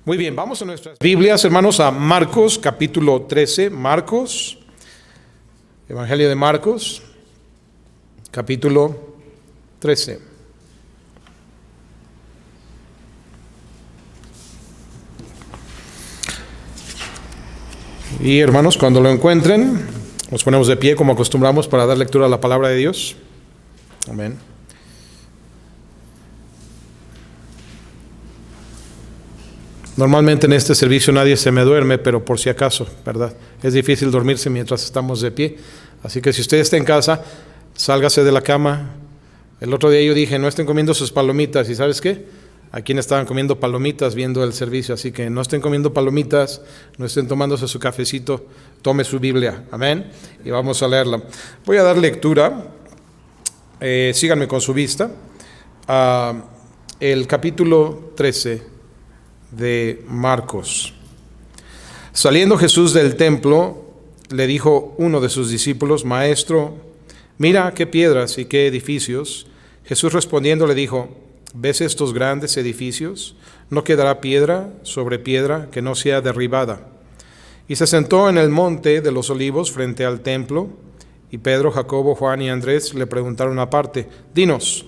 Muy bien, vamos a nuestras Biblias, hermanos, a Marcos, capítulo 13. Marcos, Evangelio de Marcos, capítulo 13. Y hermanos, cuando lo encuentren, nos ponemos de pie como acostumbramos para dar lectura a la palabra de Dios. Amén. Normalmente en este servicio nadie se me duerme, pero por si acaso, ¿verdad? Es difícil dormirse mientras estamos de pie. Así que si usted está en casa, sálgase de la cama. El otro día yo dije, no estén comiendo sus palomitas. ¿Y sabes qué? Aquí estaban comiendo palomitas viendo el servicio. Así que no estén comiendo palomitas, no estén tomándose su cafecito, tome su Biblia. Amén. Y vamos a leerla. Voy a dar lectura. Síganme con su vista. El capítulo 13 de Marcos. Saliendo Jesús del templo, le dijo uno de sus discípulos: Maestro, mira qué piedras y qué edificios. Jesús respondiendo le dijo: ¿Ves estos grandes edificios? No quedará piedra sobre piedra que no sea derribada. Y se sentó en el monte de los olivos frente al templo, y Pedro, Jacobo, Juan y Andrés le preguntaron aparte: Dinos,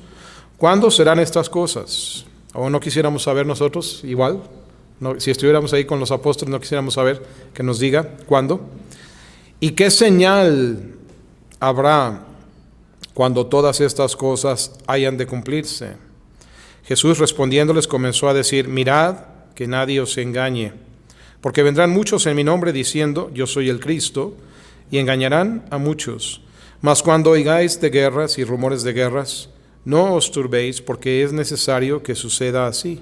¿cuándo serán estas cosas? ¿O no quisiéramos saber nosotros igual? No, si estuviéramos ahí con los apóstoles, no quisiéramos saber que nos diga cuándo. ¿Y qué señal habrá cuando todas estas cosas hayan de cumplirse? Jesús respondiéndoles comenzó a decir: Mirad que nadie os engañe, porque vendrán muchos en mi nombre diciendo: Yo soy el Cristo, y engañarán a muchos. Mas cuando oigáis de guerras y rumores de guerras, no os turbéis, porque es necesario que suceda así.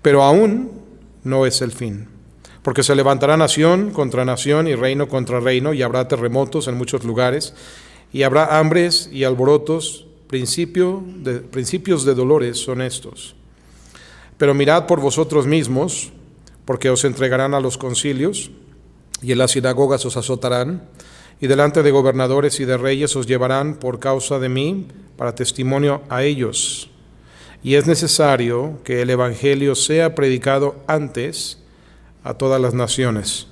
Pero aún no es el fin, porque se levantará nación contra nación y reino contra reino, y habrá terremotos en muchos lugares, y habrá hambres y alborotos, principios de dolores son estos. Pero mirad por vosotros mismos, porque os entregarán a los concilios, y en las sinagogas os azotarán, y delante de gobernadores y de reyes os llevarán por causa de mí para testimonio a ellos. Y es necesario que el evangelio sea predicado antes a todas las naciones.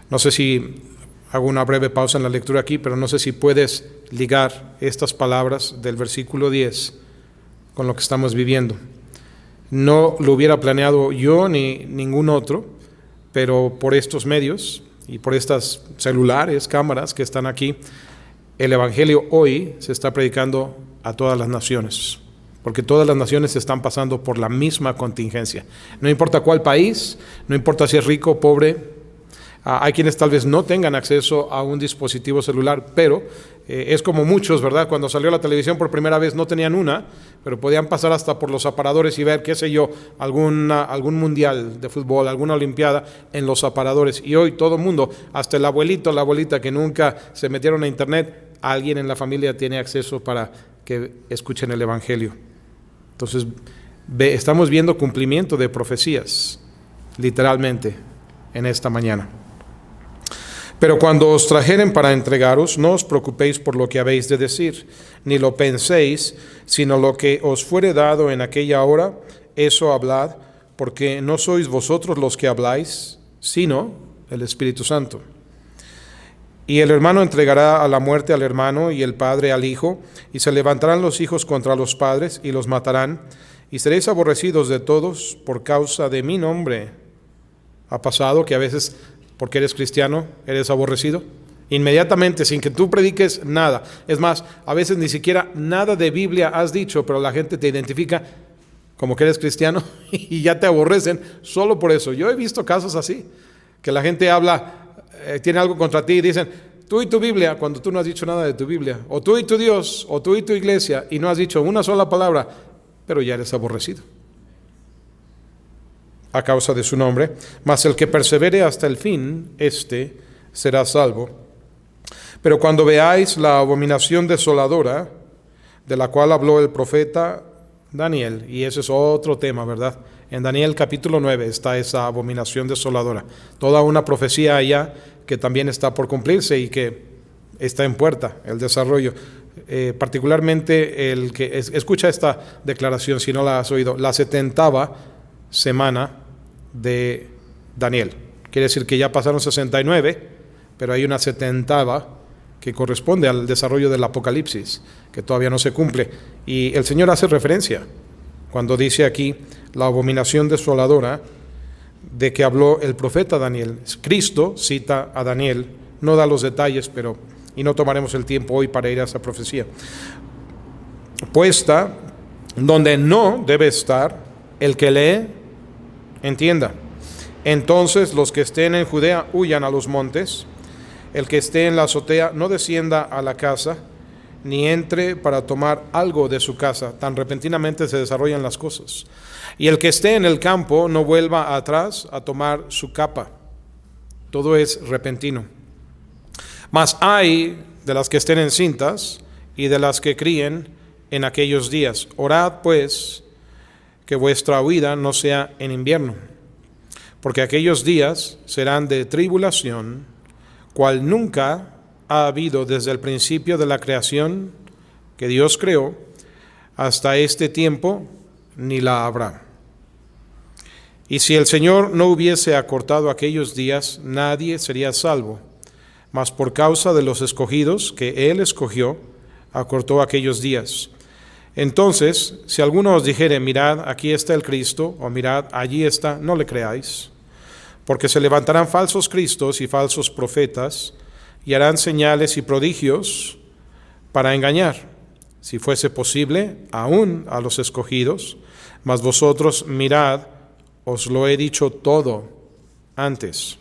No sé si hago una breve pausa en la lectura aquí, pero no sé si puedes ligar estas palabras del versículo 10 con lo que estamos viviendo. No lo hubiera planeado yo ni ningún otro, pero por estos medios y por estas celulares, cámaras que están aquí, el evangelio hoy se está predicando a todas las naciones, porque todas las naciones están pasando por la misma contingencia. No importa cuál país, no importa si es rico o pobre. Hay quienes tal vez no tengan acceso a un dispositivo celular, pero es como muchos, ¿verdad? Cuando salió la televisión por primera vez no tenían una, pero podían pasar hasta por los aparadores y ver, qué sé yo, algún mundial de fútbol, alguna olimpiada en los aparadores. Y hoy todo el mundo, hasta el abuelito, la abuelita que nunca se metieron a internet, alguien en la familia tiene acceso para que escuchen el evangelio. Entonces, estamos viendo cumplimiento de profecías, literalmente, en esta mañana. Pero cuando os trajeren para entregaros, no os preocupéis por lo que habéis de decir, ni lo penséis, sino lo que os fuere dado en aquella hora, eso hablad, porque no sois vosotros los que habláis, sino el Espíritu Santo. Y el hermano entregará a la muerte al hermano, y el padre al hijo, y se levantarán los hijos contra los padres, y los matarán, y seréis aborrecidos de todos por causa de mi nombre. ¿Ha pasado que a veces, porque eres cristiano, eres aborrecido? Inmediatamente, sin que tú prediques nada. Es más, a veces ni siquiera nada de Biblia has dicho, pero la gente te identifica como que eres cristiano y ya te aborrecen solo por eso. Yo he visto casos así, que la gente habla, tiene algo contra ti y dicen: tú y tu Biblia, cuando tú no has dicho nada de tu Biblia, o tú y tu Dios, o tú y tu iglesia, y no has dicho una sola palabra, pero ya eres aborrecido a causa de su nombre. Mas el que persevere hasta el fin, éste será salvo. Pero cuando veáis la abominación desoladora, de la cual habló el profeta Daniel, y ese es otro tema, ¿verdad? En Daniel capítulo 9 está esa abominación desoladora, toda una profecía allá que también está por cumplirse y que está en puerta, el desarrollo. Particularmente el que escucha esta declaración, si no la has oído: la 70ª semana de Daniel. Quiere decir que ya pasaron 69, pero hay una 70ª que corresponde al desarrollo del Apocalipsis, que todavía no se cumple. Y el Señor hace referencia cuando dice aquí la abominación desoladora de que habló el profeta Daniel. Cristo cita a Daniel, no da los detalles, y no tomaremos el tiempo hoy para ir a esa profecía. Puesta donde no debe estar, el que lee, entienda. Entonces los que estén en Judea huyan a los montes, el que esté en la azotea no descienda a la casa, ni entre para tomar algo de su casa. Tan repentinamente se desarrollan las cosas. Y el que esté en el campo no vuelva atrás a tomar su capa. Todo es repentino. Mas hay de las que estén encintas y de las que críen en aquellos días. Orad pues que vuestra huida no sea en invierno, porque aquellos días serán de tribulación, cual nunca ha habido desde el principio de la creación que Dios creó hasta este tiempo, ni la habrá. Y si el Señor no hubiese acortado aquellos días, nadie sería salvo, mas por causa de los escogidos que Él escogió, acortó aquellos días. Entonces, si alguno os dijere, mirad, aquí está el Cristo, o mirad, allí está, no le creáis, porque se levantarán falsos cristos y falsos profetas, y harán señales y prodigios para engañar, si fuese posible, aún a los escogidos. Mas vosotros mirad, os lo he dicho todo antes.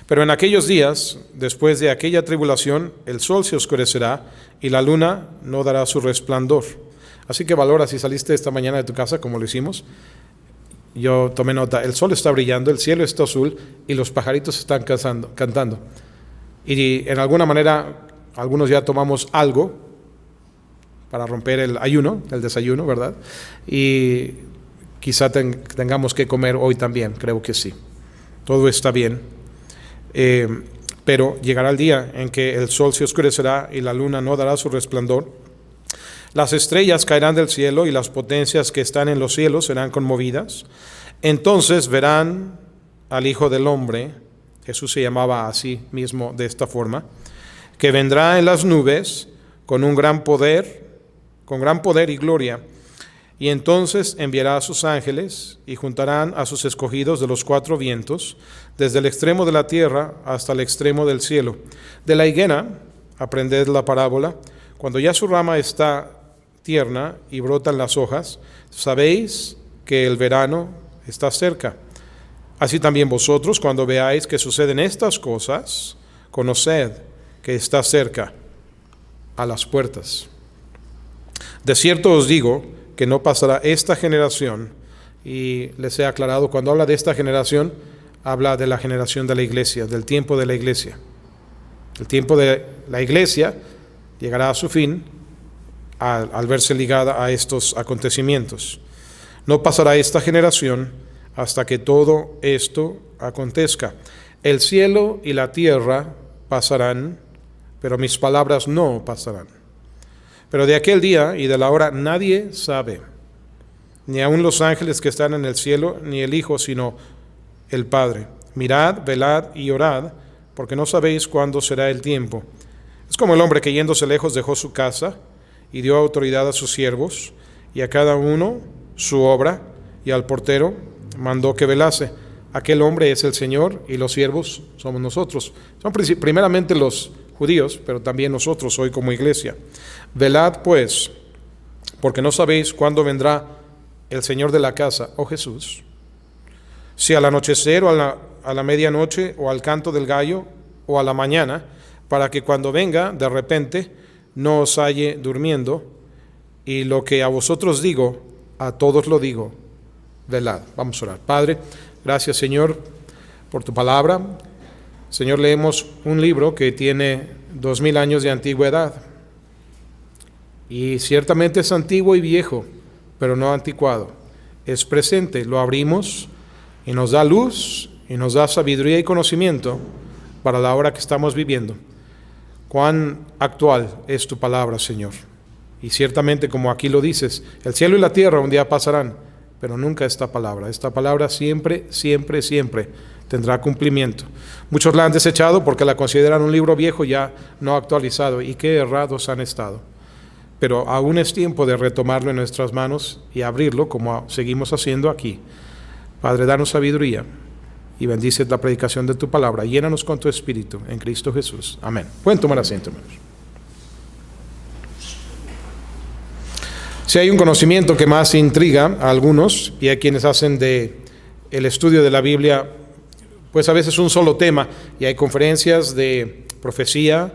Pero en aquellos días, después de aquella tribulación, el sol se oscurecerá y la luna no dará su resplandor. Así que valora si saliste esta mañana de tu casa, como lo hicimos. Yo tomé nota, el sol está brillando, el cielo está azul y los pajaritos están cantando. Y en alguna manera, algunos ya tomamos algo para romper el ayuno, el desayuno, ¿verdad? Y quizá tengamos que comer hoy también, creo que sí. Todo está bien. Pero llegará el día en que el sol se oscurecerá y la luna no dará su resplandor. Las estrellas caerán del cielo y las potencias que están en los cielos serán conmovidas. Entonces verán al Hijo del Hombre, Jesús se llamaba a sí mismo de esta forma, que vendrá en las nubes con gran poder y gloria. Y entonces enviará a sus ángeles y juntarán a sus escogidos de los 4 vientos, desde el extremo de la tierra hasta el extremo del cielo. De la higuera, aprended la parábola, cuando ya su rama está tierna y brotan las hojas, sabéis que el verano está cerca. Así también vosotros, cuando veáis que suceden estas cosas, conoced que está cerca, a las puertas. De cierto os digo que no pasará esta generación, y les he aclarado, cuando habla de esta generación, habla de la generación de la iglesia, del tiempo de la iglesia. El tiempo de la iglesia llegará a su fin al verse ligada a estos acontecimientos. No pasará esta generación hasta que todo esto acontezca. El cielo y la tierra pasarán, pero mis palabras no pasarán. Pero de aquel día y de la hora nadie sabe, ni aun los ángeles que están en el cielo, ni el Hijo, sino el Padre. Mirad, velad y orad, porque no sabéis cuándo será el tiempo. Es como el hombre que yéndose lejos dejó su casa y dio autoridad a sus siervos, y a cada uno su obra, y al portero mandó que velase. Aquel hombre es el Señor y los siervos somos nosotros. Son primeramente los judíos, pero también nosotros hoy como iglesia. Velad pues, porque no sabéis cuándo vendrá el Señor de la casa, o Jesús, si al anochecer o a la medianoche, o al canto del gallo, o a la mañana, para que cuando venga de repente no os halle durmiendo. Y lo que a vosotros digo, a todos lo digo, velad. Vamos a orar. Padre, gracias Señor por tu palabra. Señor, leemos un libro que tiene 2000 años de antigüedad, y ciertamente es antiguo y viejo, pero no anticuado. Es presente, lo abrimos y nos da luz y nos da sabiduría y conocimiento para la hora que estamos viviendo. Cuán actual es tu palabra, Señor. Y ciertamente, como aquí lo dices, el cielo y la tierra un día pasarán, pero nunca esta palabra. Esta palabra siempre, siempre, siempre tendrá cumplimiento. Muchos la han desechado porque la consideran un libro viejo ya no actualizado, y qué errados han estado. Pero aún es tiempo de retomarlo en nuestras manos y abrirlo como seguimos haciendo aquí. Padre, danos sabiduría y bendice la predicación de tu palabra. Llénanos con tu Espíritu en Cristo Jesús. Amén. Pueden tomar asiento, hermanos. Si hay un conocimiento que más intriga a algunos y a quienes hacen de el estudio de la Biblia, pues a veces un solo tema, y hay conferencias de profecía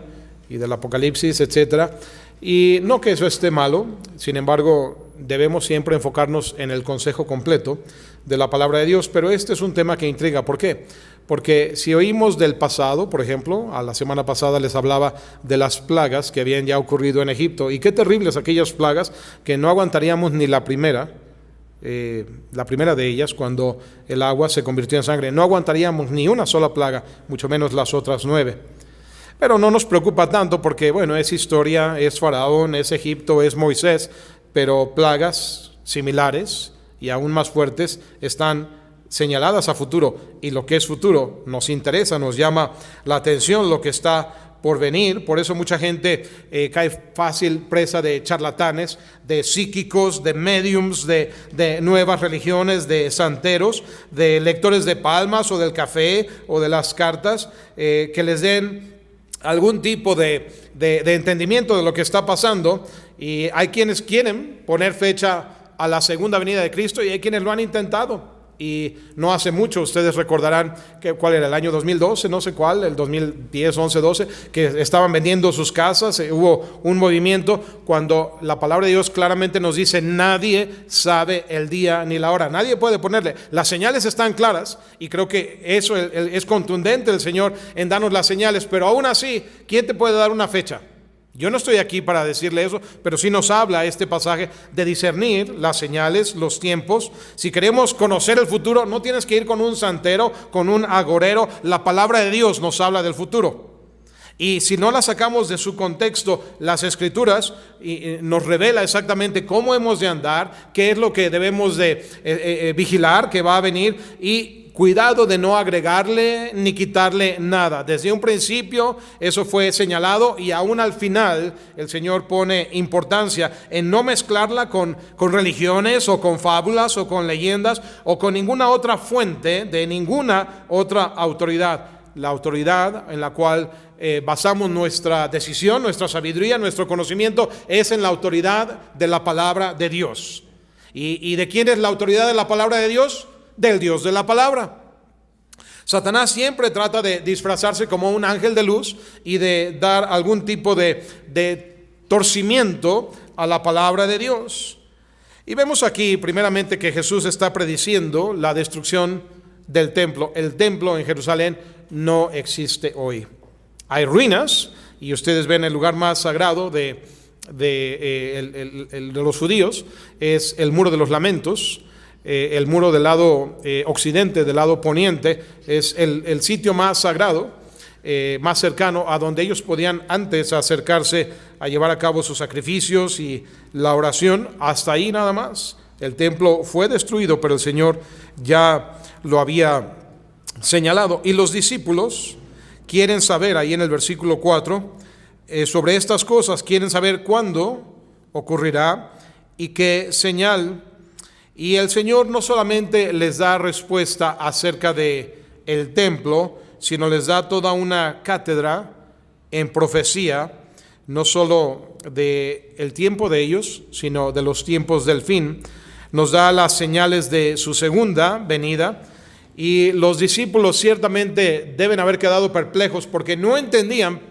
y del Apocalipsis, etcétera. Y no que eso esté malo, sin embargo, debemos siempre enfocarnos en el consejo completo de la palabra de Dios, pero este es un tema que intriga. ¿Por qué? Porque si oímos del pasado, por ejemplo, a la semana pasada les hablaba de las plagas que habían ya ocurrido en Egipto, y qué terribles aquellas plagas que no aguantaríamos ni la primera de ellas, cuando el agua se convirtió en sangre. No aguantaríamos ni una sola plaga, mucho menos las otras 9. Pero no nos preocupa tanto porque, bueno, es historia, es Faraón, es Egipto, es Moisés, pero plagas similares y aún más fuertes están señaladas a futuro, y lo que es futuro nos interesa, nos llama la atención lo que está por venir. Por eso mucha gente cae fácil presa de charlatanes, de psíquicos, de mediums, de nuevas religiones, de santeros, de lectores de palmas o del café o de las cartas, que les den algún tipo de entendimiento de lo que está pasando. Y hay quienes quieren poner fecha a la segunda venida de Cristo, y hay quienes lo han intentado. Y no hace mucho, ustedes recordarán cuál era el año 2012, no sé cuál, el 2010, 11, 12, que estaban vendiendo sus casas. Hubo un movimiento cuando la palabra de Dios claramente nos dice: nadie sabe el día ni la hora, nadie puede ponerle. Las señales están claras, y creo que eso es contundente el Señor en darnos las señales, pero aún así, ¿quién te puede dar una fecha? Yo no estoy aquí para decirle eso, pero sí nos habla este pasaje de discernir las señales, los tiempos. Si queremos conocer el futuro, no tienes que ir con un santero, con un agorero. La palabra de Dios nos habla del futuro. Y si no la sacamos de su contexto, las Escrituras nos revela exactamente cómo hemos de andar, qué es lo que debemos de vigilar, que va a venir, y cuidado de no agregarle ni quitarle nada. Desde un principio eso fue señalado, y aún al final el Señor pone importancia en no mezclarla con religiones o con fábulas o con leyendas o con ninguna otra fuente de ninguna otra autoridad. La autoridad en la cual basamos nuestra decisión, nuestra sabiduría, nuestro conocimiento, es en la autoridad de la palabra de Dios. ¿Y de quién es la autoridad de la palabra de Dios? Del Dios de la palabra. Satanás siempre trata de disfrazarse como un ángel de luz y de dar algún tipo de torcimiento a la palabra de Dios. Y vemos aquí primeramente que Jesús está prediciendo la destrucción del templo. El templo en Jerusalén no existe hoy. Hay ruinas, y ustedes ven el lugar más sagrado de los judíos, es el Muro de los Lamentos. El muro del lado occidente, del lado poniente, es el sitio más sagrado, más cercano a donde ellos podían antes acercarse a llevar a cabo sus sacrificios y la oración. Hasta ahí nada más. El templo fue destruido, pero el Señor ya lo había señalado. Y los discípulos quieren saber, ahí en el versículo 4, sobre estas cosas, quieren saber cuándo ocurrirá y qué señal. Y el Señor no solamente les da respuesta acerca de el templo, sino les da toda una cátedra en profecía, no solo de el tiempo de ellos, sino de los tiempos del fin. Nos da las señales de su segunda venida, y los discípulos ciertamente deben haber quedado perplejos porque no entendían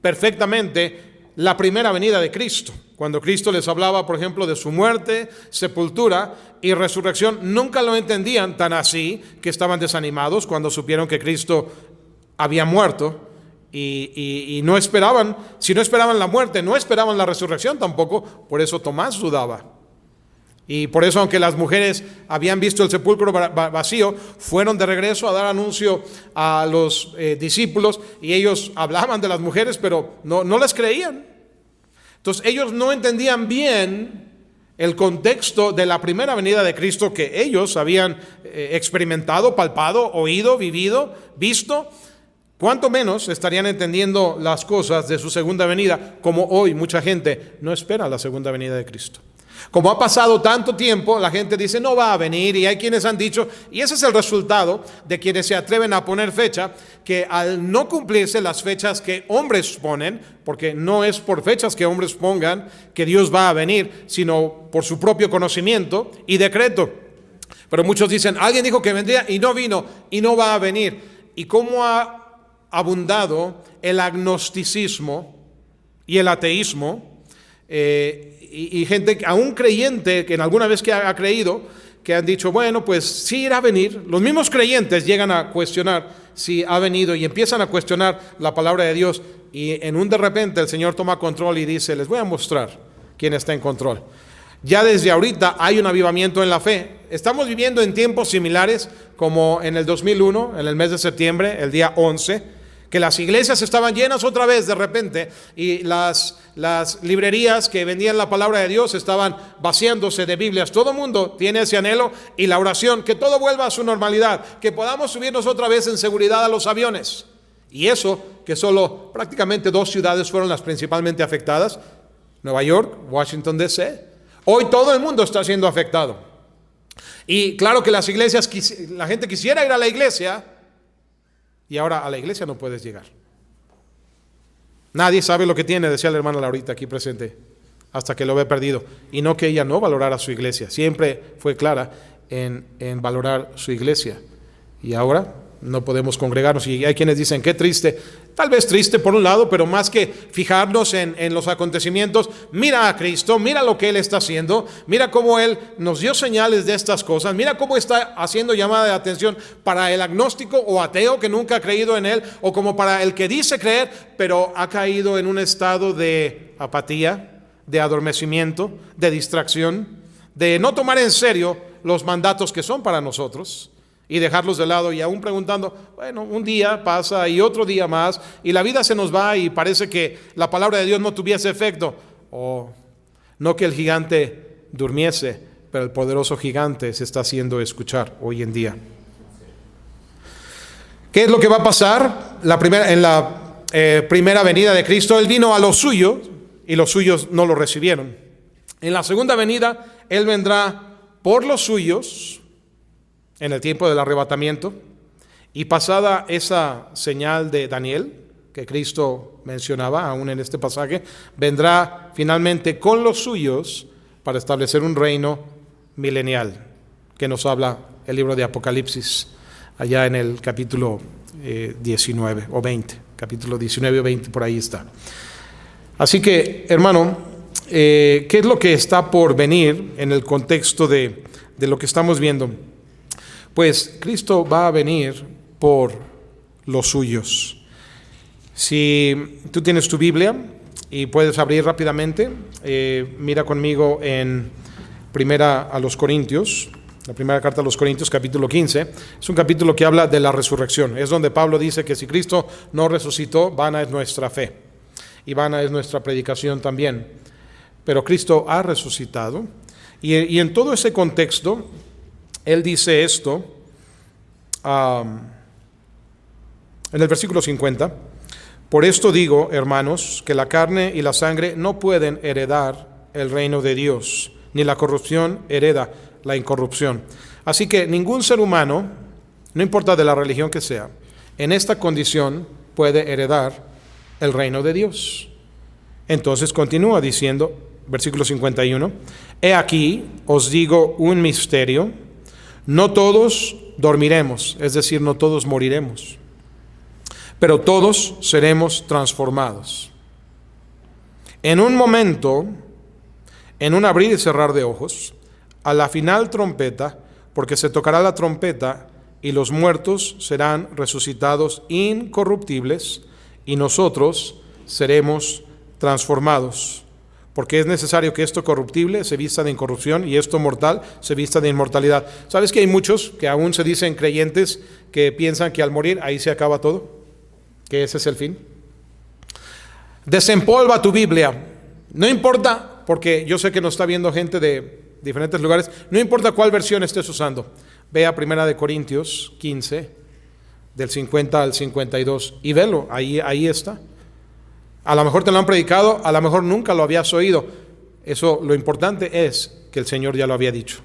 perfectamente la primera venida de Cristo. Cuando Cristo les hablaba, por ejemplo, de su muerte, sepultura y resurrección, nunca lo entendían tan así que estaban desanimados cuando supieron que Cristo había muerto, y no esperaban. Si no esperaban la muerte, no esperaban la resurrección tampoco. Por eso Tomás dudaba. Y por eso, aunque las mujeres habían visto el sepulcro vacío, fueron de regreso a dar anuncio a los discípulos, y ellos hablaban de las mujeres, pero no les creían. Entonces ellos no entendían bien el contexto de la primera venida de Cristo que ellos habían experimentado, palpado, oído, vivido, visto, cuánto menos estarían entendiendo las cosas de su segunda venida, como hoy mucha gente no espera la segunda venida de Cristo. Como ha pasado tanto tiempo, la gente dice no va a venir, y hay quienes han dicho, y ese es el resultado de quienes se atreven a poner fecha, que al no cumplirse las fechas que hombres ponen, porque no es por fechas que hombres pongan que Dios va a venir, sino por su propio conocimiento y decreto. Pero muchos dicen, alguien dijo que vendría y no vino y no va a venir. Y cómo ha abundado el agnosticismo y el ateísmo, y gente aún creyente que en alguna vez que ha creído, que han dicho, bueno, pues sí irá a venir. Los mismos creyentes llegan a cuestionar si ha venido y empiezan a cuestionar la palabra de Dios, y en un de repente el Señor toma control y dice, les voy a mostrar quién está en control. Ya desde ahorita hay un avivamiento en la fe. Estamos viviendo en tiempos similares como en el 2001, en el mes de septiembre, el día 11, que las iglesias estaban llenas otra vez de repente, y las librerías que vendían la palabra de Dios estaban vaciándose de Biblias. Todo el mundo tiene ese anhelo y la oración, que todo vuelva a su normalidad, que podamos subirnos otra vez en seguridad a los aviones. Y eso, que solo prácticamente 2 ciudades fueron las principalmente afectadas, Nueva York, Washington DC. Hoy todo el mundo está siendo afectado. Y claro que las iglesias, la gente quisiera ir a la iglesia, y ahora a la iglesia no puedes llegar. Nadie sabe lo que tiene, decía la hermana Laurita aquí presente, hasta que lo ve perdido. Y no que ella no valorara su iglesia, siempre fue clara en valorar su iglesia. Y ahora no podemos congregarnos, y hay quienes dicen, qué triste. Tal vez triste por un lado, pero más que fijarnos en los acontecimientos, mira a Cristo, mira lo que Él está haciendo, mira cómo Él nos dio señales de estas cosas, mira cómo está haciendo llamada de atención para el agnóstico o ateo que nunca ha creído en Él, o como para el que dice creer, pero ha caído en un estado de apatía, de adormecimiento, de distracción, de no tomar en serio los mandatos que son para nosotros, y dejarlos de lado, y aún preguntando, bueno, un día pasa y otro día más, y la vida se nos va y parece que la palabra de Dios no tuviese efecto. O no que el gigante durmiese, pero el poderoso gigante se está haciendo escuchar hoy en día. ¿Qué es lo que va a pasar? En la primera venida de Cristo, Él vino a los suyos y los suyos no lo recibieron. En la segunda venida, Él vendrá por los suyos en el tiempo del arrebatamiento, y pasada esa señal de Daniel que Cristo mencionaba aún en este pasaje, vendrá finalmente con los suyos para establecer un reino milenial, que nos habla el libro de Apocalipsis allá en el capítulo 19 o 20, capítulo 19 o 20, por ahí está. Así que, hermano, ¿qué es lo que está por venir en el contexto de lo que estamos viendo? Pues Cristo va a venir por los suyos. Si tú tienes tu Biblia y puedes abrir rápidamente, mira conmigo en Primera a los Corintios, la primera carta a los Corintios, capítulo 15. Es un capítulo que habla de la resurrección. Es donde Pablo dice que si Cristo no resucitó, vana es nuestra fe y vana es nuestra predicación también. Pero Cristo ha resucitado, y en todo ese contexto Él dice esto en el versículo 50. Por esto digo, hermanos, que la carne y la sangre no pueden heredar el reino de Dios, ni la corrupción hereda la incorrupción. Así que ningún ser humano, no importa de la religión que sea, en esta condición puede heredar el reino de Dios. Entonces continúa diciendo, versículo 51, he aquí os digo un misterio. No todos dormiremos, es decir, no todos moriremos, pero todos seremos transformados. En un momento, en un abrir y cerrar de ojos, a la final trompeta, porque se tocará la trompeta y los muertos serán resucitados incorruptibles y nosotros seremos transformados. Porque es necesario que esto corruptible se vista de incorrupción y esto mortal se vista de inmortalidad. ¿Sabes que hay muchos que aún se dicen creyentes que piensan que al morir ahí se acaba todo? Que ese es el fin. Desempolva tu Biblia. No importa porque yo sé que nos está viendo gente de diferentes lugares. No importa cuál versión estés usando. Vea 1 Corintios 15, del 50 al 52, y velo, ahí está. A lo mejor te lo han predicado, a lo mejor nunca lo habías oído. Eso, lo importante es que el Señor ya lo había dicho.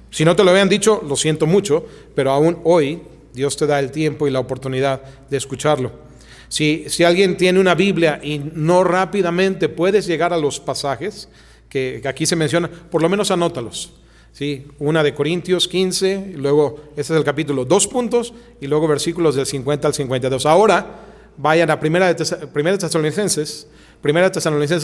Si no te lo habían dicho, lo siento mucho, pero aún hoy Dios te da el tiempo y la oportunidad de escucharlo. Si alguien tiene una Biblia y no rápidamente puedes llegar a los pasajes que aquí se mencionan, por lo menos anótalos. ¿Sí? Una de Corintios 15, y luego ese es el capítulo, 2 puntos, y luego versículos del 50 al 52. Ahora vayan a Primera de Tesalonicenses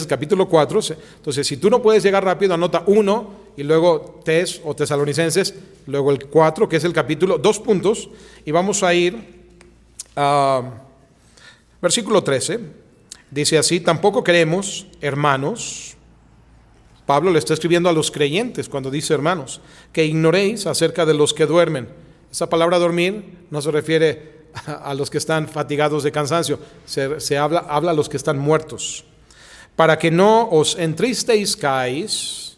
capítulo 4. Entonces, si tú no puedes llegar rápido, anota 1 y luego Tesalonicenses, luego el 4, que es el capítulo, 2 puntos, y vamos a ir a versículo 13. Dice así: tampoco queremos, hermanos, Pablo le está escribiendo a los creyentes cuando dice hermanos, que ignoréis acerca de los que duermen. Esa palabra dormir no se refiere a los que están fatigados de cansancio, se habla a los que están muertos, para que no os entristezcáis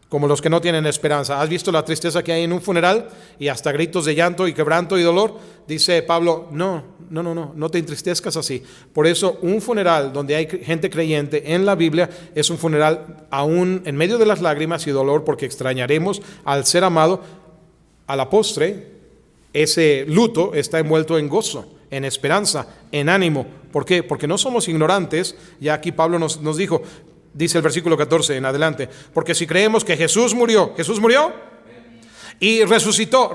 como los que no tienen esperanza. ¿Has visto la tristeza que hay en un funeral? Y hasta gritos de llanto y quebranto y dolor. Dice Pablo, no te entristezcas así. Por eso un funeral donde hay gente creyente en la Biblia es un funeral aún en medio de las lágrimas y dolor, porque extrañaremos al ser amado. A la postre, ese luto está envuelto en gozo, en esperanza, en ánimo. ¿Por qué? Porque no somos ignorantes. Ya aquí Pablo nos dijo, dice el versículo 14 en adelante, porque si creemos que Jesús murió y resucitó.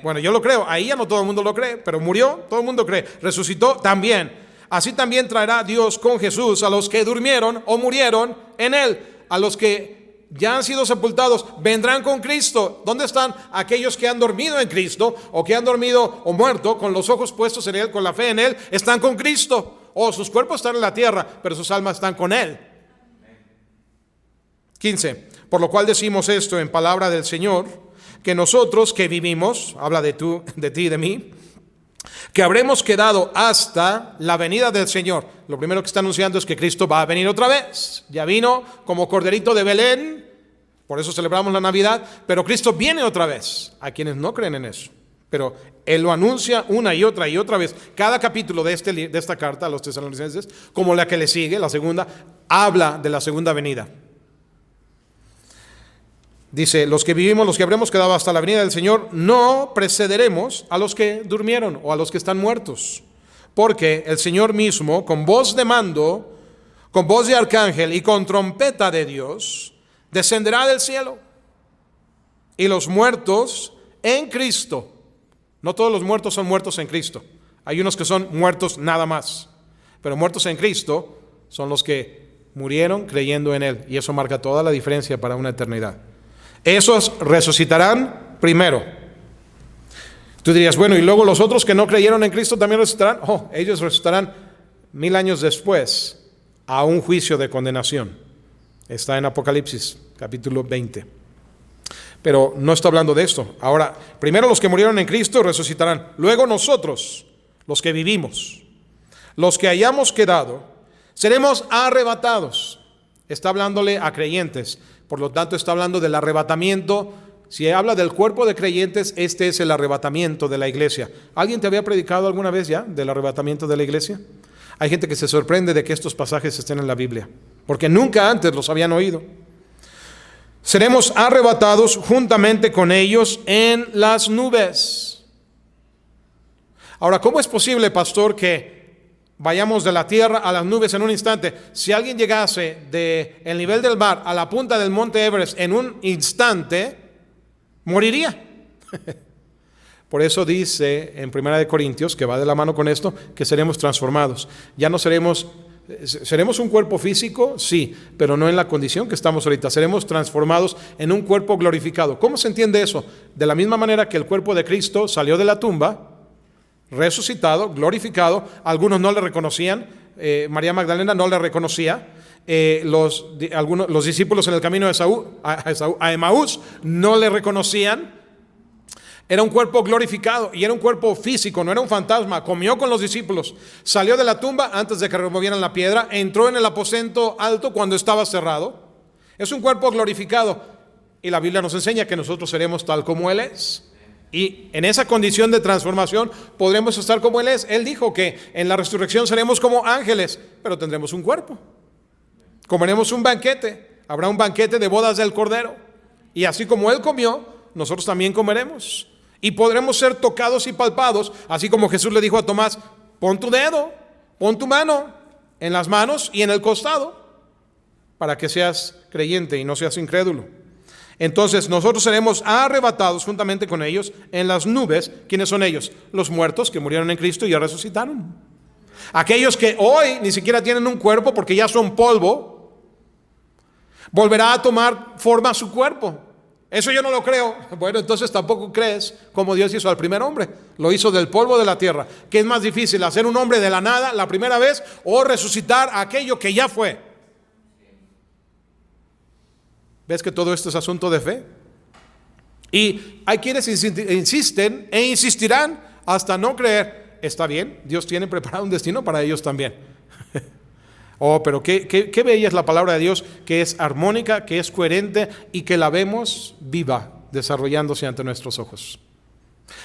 Bueno, yo lo creo, ahí ya no todo el mundo lo cree, pero murió, todo el mundo cree. Resucitó también. Así también traerá Dios con Jesús a los que durmieron o murieron en él, a los que ya han sido sepultados, vendrán con Cristo. ¿Dónde están aquellos que han dormido en Cristo, o que han dormido o muerto con los ojos puestos en él, con la fe en él? Están con Cristo. Sus cuerpos están en la tierra, pero sus almas están con él. 15. Por lo cual decimos esto en palabra del Señor, que nosotros que vivimos, habla de ti y de mí, que habremos quedado hasta la venida del Señor. Lo primero que está anunciando es que Cristo va a venir otra vez. Ya vino como corderito de Belén, por eso celebramos la Navidad, pero Cristo viene otra vez. A quienes no creen en eso, pero Él lo anuncia una y otra vez. Cada capítulo de esta carta a los tesalonicenses, como la que le sigue, la segunda, habla de la segunda venida. Dice, los que vivimos, los que habremos quedado hasta la venida del Señor, no precederemos a los que durmieron o a los que están muertos. Porque el Señor mismo, con voz de mando, con voz de arcángel y con trompeta de Dios, descenderá del cielo. Y los muertos en Cristo, no todos los muertos son muertos en Cristo. Hay unos que son muertos nada más. Pero muertos en Cristo son los que murieron creyendo en Él. Y eso marca toda la diferencia para una eternidad. Esos resucitarán primero. Tú dirías, bueno, y luego los otros que no creyeron en Cristo también resucitarán. Ellos resucitarán 1000 años después, a un juicio de condenación. Está en Apocalipsis, capítulo 20. Pero no está hablando de esto. Ahora, primero los que murieron en Cristo resucitarán. Luego nosotros, los que vivimos, los que hayamos quedado, seremos arrebatados. Está hablándole a creyentes. Por lo tanto, está hablando del arrebatamiento. Si habla del cuerpo de creyentes, este es el arrebatamiento de la iglesia. ¿Alguien te había predicado alguna vez ya del arrebatamiento de la iglesia? Hay gente que se sorprende de que estos pasajes estén en la Biblia, porque nunca antes los habían oído. Seremos arrebatados juntamente con ellos en las nubes. Ahora, ¿cómo es posible, pastor, que vayamos de la tierra a las nubes en un instante? Si alguien llegase del nivel del mar a la punta del monte Everest en un instante, moriría. Por eso dice en 1 Corintios, que va de la mano con esto, que seremos transformados. Ya no seremos un cuerpo físico, sí, pero no en la condición que estamos ahorita. Seremos transformados en un cuerpo glorificado. ¿Cómo se entiende eso? De la misma manera que el cuerpo de Cristo salió de la tumba, resucitado, glorificado. Algunos no le reconocían. María Magdalena no le reconocía. Los discípulos en el camino a Emaús no le reconocían. Era un cuerpo glorificado y era un cuerpo físico, no era un fantasma. Comió con los discípulos, salió de la tumba antes de que removieran la piedra, entró en el aposento alto cuando estaba cerrado. Es un cuerpo glorificado. Y la Biblia nos enseña que nosotros seremos tal como Él es. Y en esa condición de transformación podremos estar como Él es. Él dijo que en la resurrección seremos como ángeles, pero tendremos un cuerpo. Comeremos un banquete. Habrá un banquete de bodas del Cordero. Y así como Él comió, nosotros también comeremos. Y podremos ser tocados y palpados, así como Jesús le dijo a Tomás: pon tu dedo, pon tu mano en las manos y en el costado, para que seas creyente y no seas incrédulo. Entonces nosotros seremos arrebatados juntamente con ellos en las nubes. ¿Quiénes son ellos? Los muertos que murieron en Cristo y ya resucitaron. Aquellos que hoy ni siquiera tienen un cuerpo porque ya son polvo, volverá a tomar forma su cuerpo. Eso yo no lo creo. Bueno, entonces tampoco crees como Dios hizo al primer hombre. Lo hizo del polvo de la tierra. ¿Qué es más difícil, hacer un hombre de la nada la primera vez o resucitar aquello que ya fue? ¿Ves que todo esto es asunto de fe? Y hay quienes insisten e insistirán hasta no creer. Está bien, Dios tiene preparado un destino para ellos también. Oh, pero qué bella es la palabra de Dios, que es armónica, que es coherente y que la vemos viva, desarrollándose ante nuestros ojos.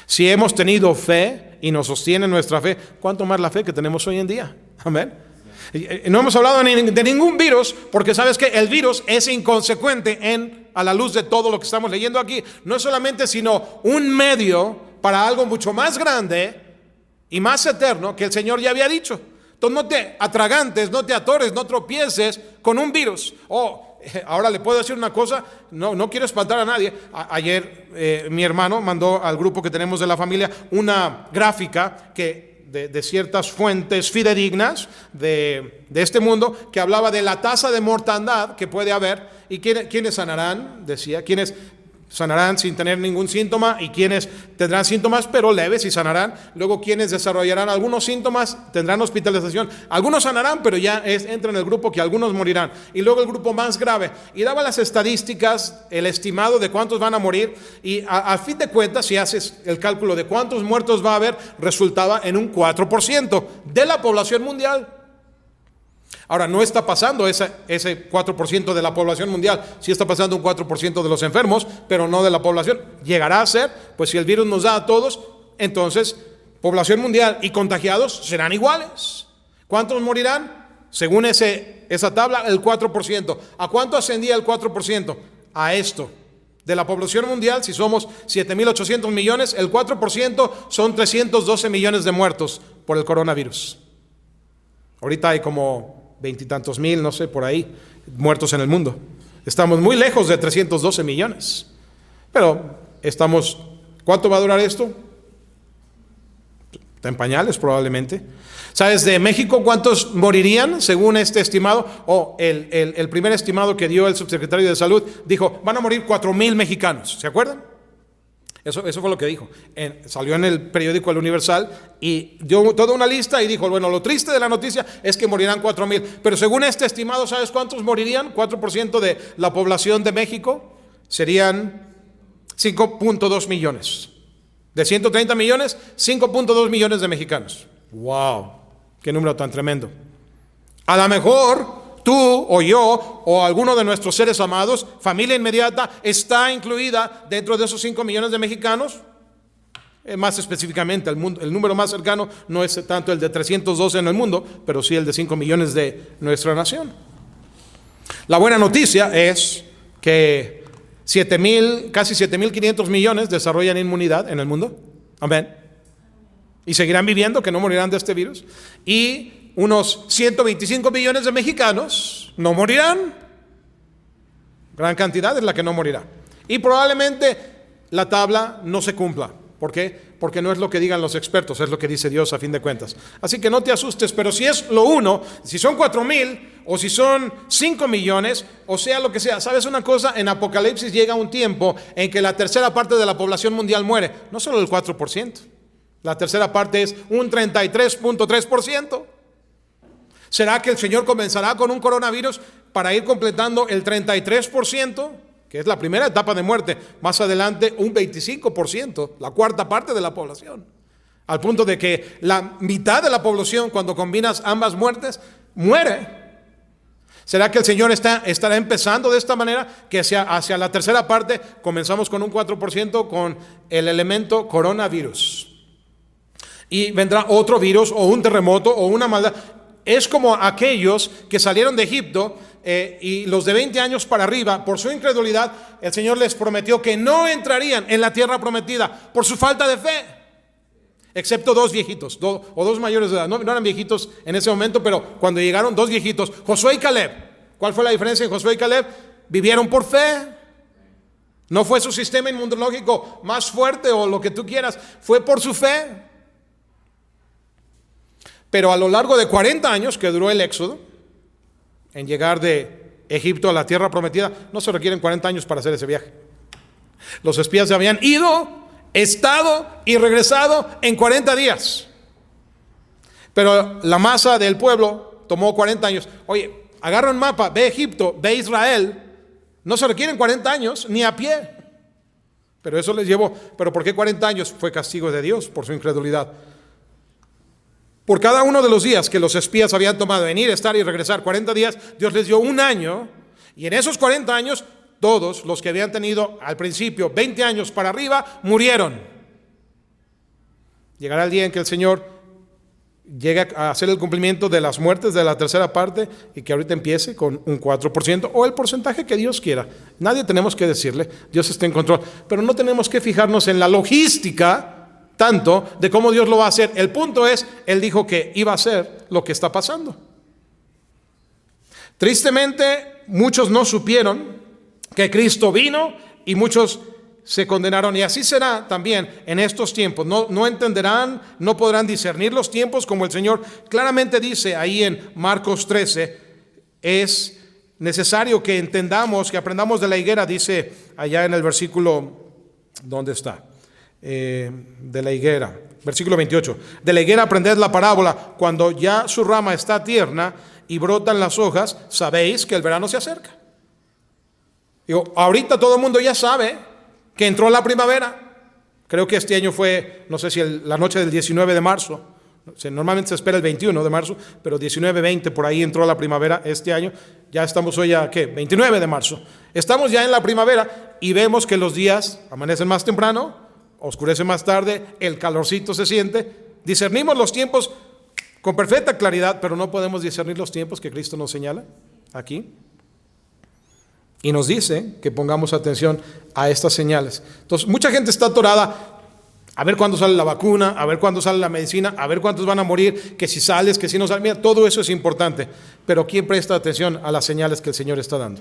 Si hemos tenido fe y nos sostiene nuestra fe, ¿cuánto más la fe que tenemos hoy en día? Amén. No hemos hablado de ningún virus, porque sabes que el virus es inconsecuente a la luz de todo lo que estamos leyendo aquí. No es solamente sino un medio para algo mucho más grande y más eterno que el Señor ya había dicho. Entonces no te atragantes, no te atores, no tropieces con un virus. Ahora le puedo decir una cosa, no quiero espantar a nadie. Ayer mi hermano mandó al grupo que tenemos de la familia una gráfica de ciertas fuentes fidedignas de este mundo, que hablaba de la tasa de mortandad que puede haber y quiénes sanarán, decía, quiénes sanarán sin tener ningún síntoma y quienes tendrán síntomas pero leves y sanarán. Luego quienes desarrollarán algunos síntomas tendrán hospitalización. Algunos sanarán, pero ya entra en el grupo que algunos morirán. Y luego el grupo más grave. Y daba las estadísticas, el estimado de cuántos van a morir. Y a fin de cuentas, si haces el cálculo de cuántos muertos va a haber, resultaba en un 4% de la población mundial. Ahora, no está pasando ese 4% de la población mundial, sí está pasando un 4% de los enfermos, pero no de la población. Llegará a ser, pues si el virus nos da a todos, entonces población mundial y contagiados serán iguales. ¿Cuántos morirán? Según esa tabla, el 4%. ¿A cuánto ascendía el 4%? A esto. De la población mundial, si somos 7.800 millones, el 4% son 312 millones de muertos por el coronavirus. Ahorita hay como 20 y tantos mil, no sé, por ahí, muertos en el mundo. Estamos muy lejos de 312 millones. Pero ¿cuánto va a durar esto? Está en pañales probablemente. ¿Sabes de México cuántos morirían según este estimado? El primer estimado que dio el subsecretario de Salud dijo, van a morir 4,000 mexicanos. ¿Se acuerdan? Eso fue lo que dijo. Salió en el periódico El Universal y dio toda una lista y dijo, bueno, lo triste de la noticia es que morirán 4,000. Pero según este estimado, ¿sabes cuántos morirían? 4% de la población de México serían 5.2 millones. De 130 millones, 5.2 millones de mexicanos. ¡Wow! ¡Qué número tan tremendo! A lo mejor tú o yo o alguno de nuestros seres amados, familia inmediata, está incluida dentro de esos 5 millones de mexicanos. Más específicamente, el número más cercano no es tanto el de 312 en el mundo, pero sí el de 5 millones de nuestra nación. La buena noticia es que casi 7.500 millones desarrollan inmunidad en el mundo. Amén. Y seguirán viviendo, que no morirán de este virus. Y unos 125 millones de mexicanos no morirán. Gran cantidad es la que no morirá. Y probablemente la tabla no se cumpla. ¿Por qué? Porque no es lo que digan los expertos, es lo que dice Dios a fin de cuentas. Así que no te asustes, pero si es lo uno, si son 4,000 o si son 5 millones, o sea lo que sea. ¿Sabes una cosa? En Apocalipsis llega un tiempo en que la tercera parte de la población mundial muere. No solo el 4%. La tercera parte es un 33.3%. ¿Será que el Señor comenzará con un coronavirus para ir completando el 33%, que es la primera etapa de muerte? Más adelante un 25%, la cuarta parte de la población. Al punto de que la mitad de la población, cuando combinas ambas muertes, muere. ¿Será que el Señor estará empezando de esta manera? Que hacia la tercera parte comenzamos con un 4% con el elemento coronavirus. Y vendrá otro virus o un terremoto o una maldad. Es como aquellos que salieron de Egipto y los de 20 años para arriba, por su incredulidad, el Señor les prometió que no entrarían en la tierra prometida por su falta de fe. Excepto dos viejitos, o dos mayores de edad. No eran viejitos en ese momento, pero cuando llegaron dos viejitos, Josué y Caleb. ¿Cuál fue la diferencia en Josué y Caleb? Vivieron por fe. No fue su sistema inmunológico más fuerte o lo que tú quieras, fue por su fe. Pero a lo largo de 40 años que duró el éxodo, en llegar de Egipto a la tierra prometida, no se requieren 40 años para hacer ese viaje. Los espías se habían ido, estado y regresado en 40 días. Pero la masa del pueblo tomó 40 años. Oye, agarra un mapa, ve Egipto, ve Israel. No se requieren 40 años ni a pie. Pero eso les llevó. ¿Pero por qué 40 años? Fue castigo de Dios por su incredulidad. Por cada uno de los días que los espías habían tomado en ir, estar y regresar, 40 días, Dios les dio un año. Y en esos 40 años, todos los que habían tenido al principio 20 años para arriba, murieron. Llegará el día en que el Señor llegue a hacer el cumplimiento de las muertes de la tercera parte y que ahorita empiece con un 4% o el porcentaje que Dios quiera. Nadie tenemos que decirle, Dios está en control, pero no tenemos que fijarnos en la logística tanto de cómo Dios lo va a hacer. El punto es, Él dijo que iba a hacer lo que está pasando. Tristemente, muchos no supieron que Cristo vino y muchos se condenaron, y así será también en estos tiempos. No entenderán, no podrán discernir los tiempos, como el Señor claramente dice ahí en Marcos 13. Es necesario que entendamos, que aprendamos de la higuera, dice allá en el versículo, ¿dónde está? De la higuera, versículo 28. De la higuera aprended la parábola: cuando ya su rama está tierna y brotan las hojas, sabéis que el verano se acerca. Digo, ahorita todo el mundo ya sabe que entró la primavera. Creo que este año fue, no sé si la noche del 19 de marzo. Normalmente se espera el 21 de marzo, pero 19, 20, por ahí entró la primavera este año. Ya estamos hoy a, ¿qué? 29 de marzo. Estamos ya en la primavera y vemos que los días amanecen más temprano, oscurece más tarde, el calorcito se siente. Discernimos los tiempos con perfecta claridad, pero no podemos discernir los tiempos que Cristo nos señala aquí. Y nos dice que pongamos atención a estas señales. Entonces, mucha gente está atorada a ver cuándo sale la vacuna, a ver cuándo sale la medicina, a ver cuántos van a morir, que si sales, que si no sales. Mira, todo eso es importante. Pero ¿quién presta atención a las señales que el Señor está dando?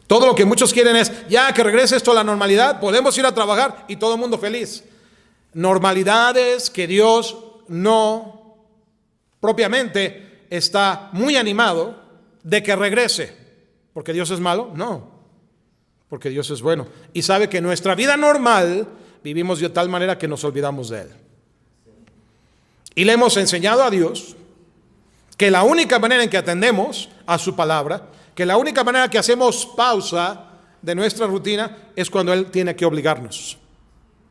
Todo lo que muchos quieren es, ya que regrese esto a la normalidad, podemos ir a trabajar y todo el mundo feliz. Normalidades que Dios no propiamente está muy animado de que regrese. ¿Porque Dios es malo? No, porque Dios es bueno. Y sabe que nuestra vida normal vivimos de tal manera que nos olvidamos de Él. Y le hemos enseñado a Dios que la única manera en que atendemos a su palabra, que la única manera que hacemos pausa de nuestra rutina es cuando Él tiene que obligarnos,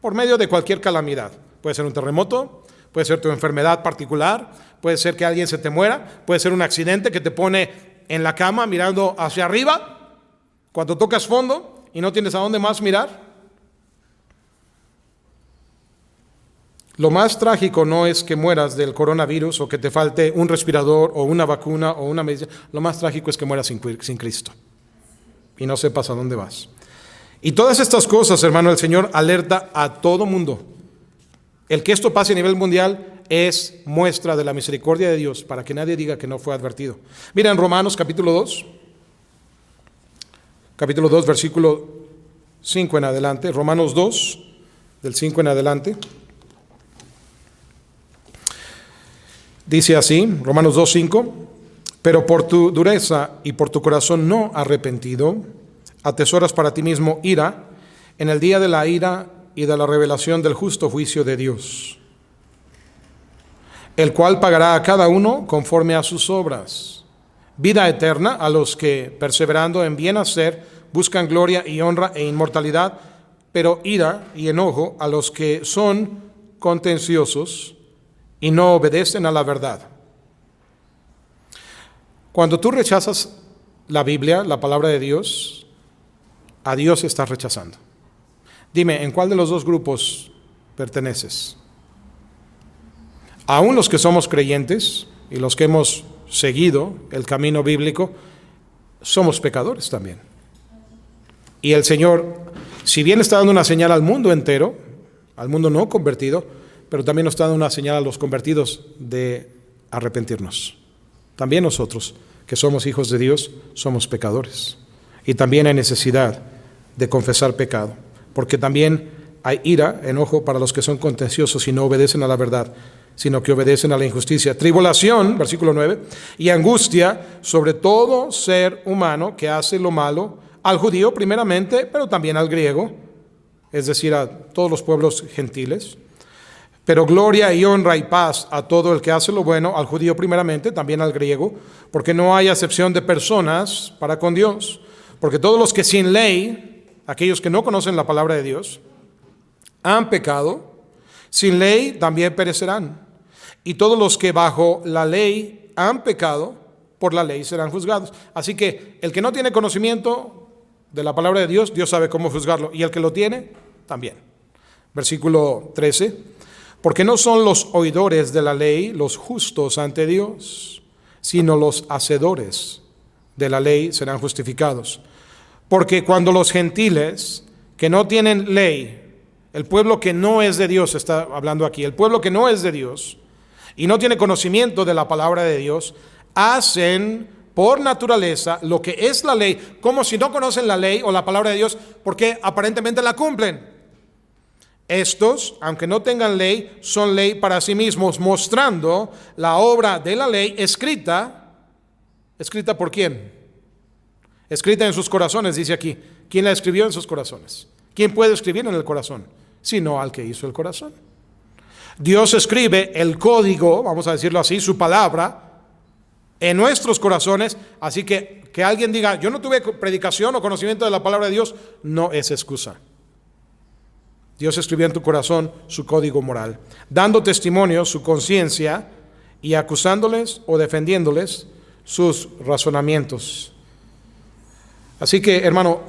por medio de cualquier calamidad. Puede ser un terremoto, puede ser tu enfermedad particular, puede ser que alguien se te muera, puede ser un accidente que te pone en la cama mirando hacia arriba cuando tocas fondo y no tienes a dónde más mirar. Lo más trágico no es que mueras del coronavirus o que te falte un respirador o una vacuna o una medicina. Lo más trágico es que mueras sin Cristo y no sepas a dónde vas. Y todas estas cosas, hermano, el Señor alerta a todo mundo. El que esto pase a nivel mundial es muestra de la misericordia de Dios, para que nadie diga que no fue advertido. Mira en Romanos capítulo 2, versículo 5 en adelante. Romanos 2, del 5 en adelante. Dice así, Romanos 2, 5: pero por tu dureza y por tu corazón no arrepentido, atesoras para ti mismo ira en el día de la ira y de la revelación del justo juicio de Dios, el cual pagará a cada uno conforme a sus obras. Vida eterna a los que, perseverando en bien hacer, buscan gloria y honra e inmortalidad, pero ira y enojo a los que son contenciosos y no obedecen a la verdad. Cuando tú rechazas la Biblia, la palabra de Dios, a Dios estás rechazando. Dime, ¿en cuál de los dos grupos perteneces? Aún los que somos creyentes y los que hemos seguido el camino bíblico, somos pecadores también. Y el Señor, si bien está dando una señal al mundo entero, al mundo no convertido, pero también nos está dando una señal a los convertidos de arrepentirnos. También nosotros, que somos hijos de Dios, somos pecadores. Y también hay necesidad de confesar pecado, porque también hay ira, enojo para los que son contenciosos y no obedecen a la verdad, sino que obedecen a la injusticia. Tribulación, versículo 9, y angustia sobre todo ser humano que hace lo malo, al judío primeramente, pero también al griego, es decir, a todos los pueblos gentiles. Pero gloria y honra y paz a todo el que hace lo bueno, al judío primeramente, también al griego, porque no hay acepción de personas para con Dios. Porque todos los que sin ley, aquellos que no conocen la palabra de Dios, han pecado, sin ley también perecerán. Y todos los que bajo la ley han pecado, por la ley serán juzgados. Así que el que no tiene conocimiento de la palabra de Dios, Dios sabe cómo juzgarlo. Y el que lo tiene, también. Versículo 13. Porque no son los oidores de la ley los justos ante Dios, sino los hacedores de la ley serán justificados. Porque cuando los gentiles que no tienen ley, el pueblo que no es de Dios, está hablando aquí, el pueblo que no es de Dios y no tiene conocimiento de la palabra de Dios, hacen por naturaleza lo que es la ley, como si no conocen la ley o la palabra de Dios, porque aparentemente la cumplen. Estos, aunque no tengan ley, son ley para sí mismos, mostrando la obra de la ley escrita. ¿Escrita por quién? Escrita en sus corazones, dice aquí. ¿Quién la escribió en sus corazones? ¿Quién puede escribir en el corazón? Sino al que hizo el corazón. Dios escribe el código, vamos a decirlo así, su palabra, en nuestros corazones. Así que alguien diga, yo no tuve predicación o conocimiento de la palabra de Dios, no es excusa. Dios escribió en tu corazón su código moral, dando testimonio su conciencia y acusándoles o defendiéndoles sus razonamientos. Así que, hermano,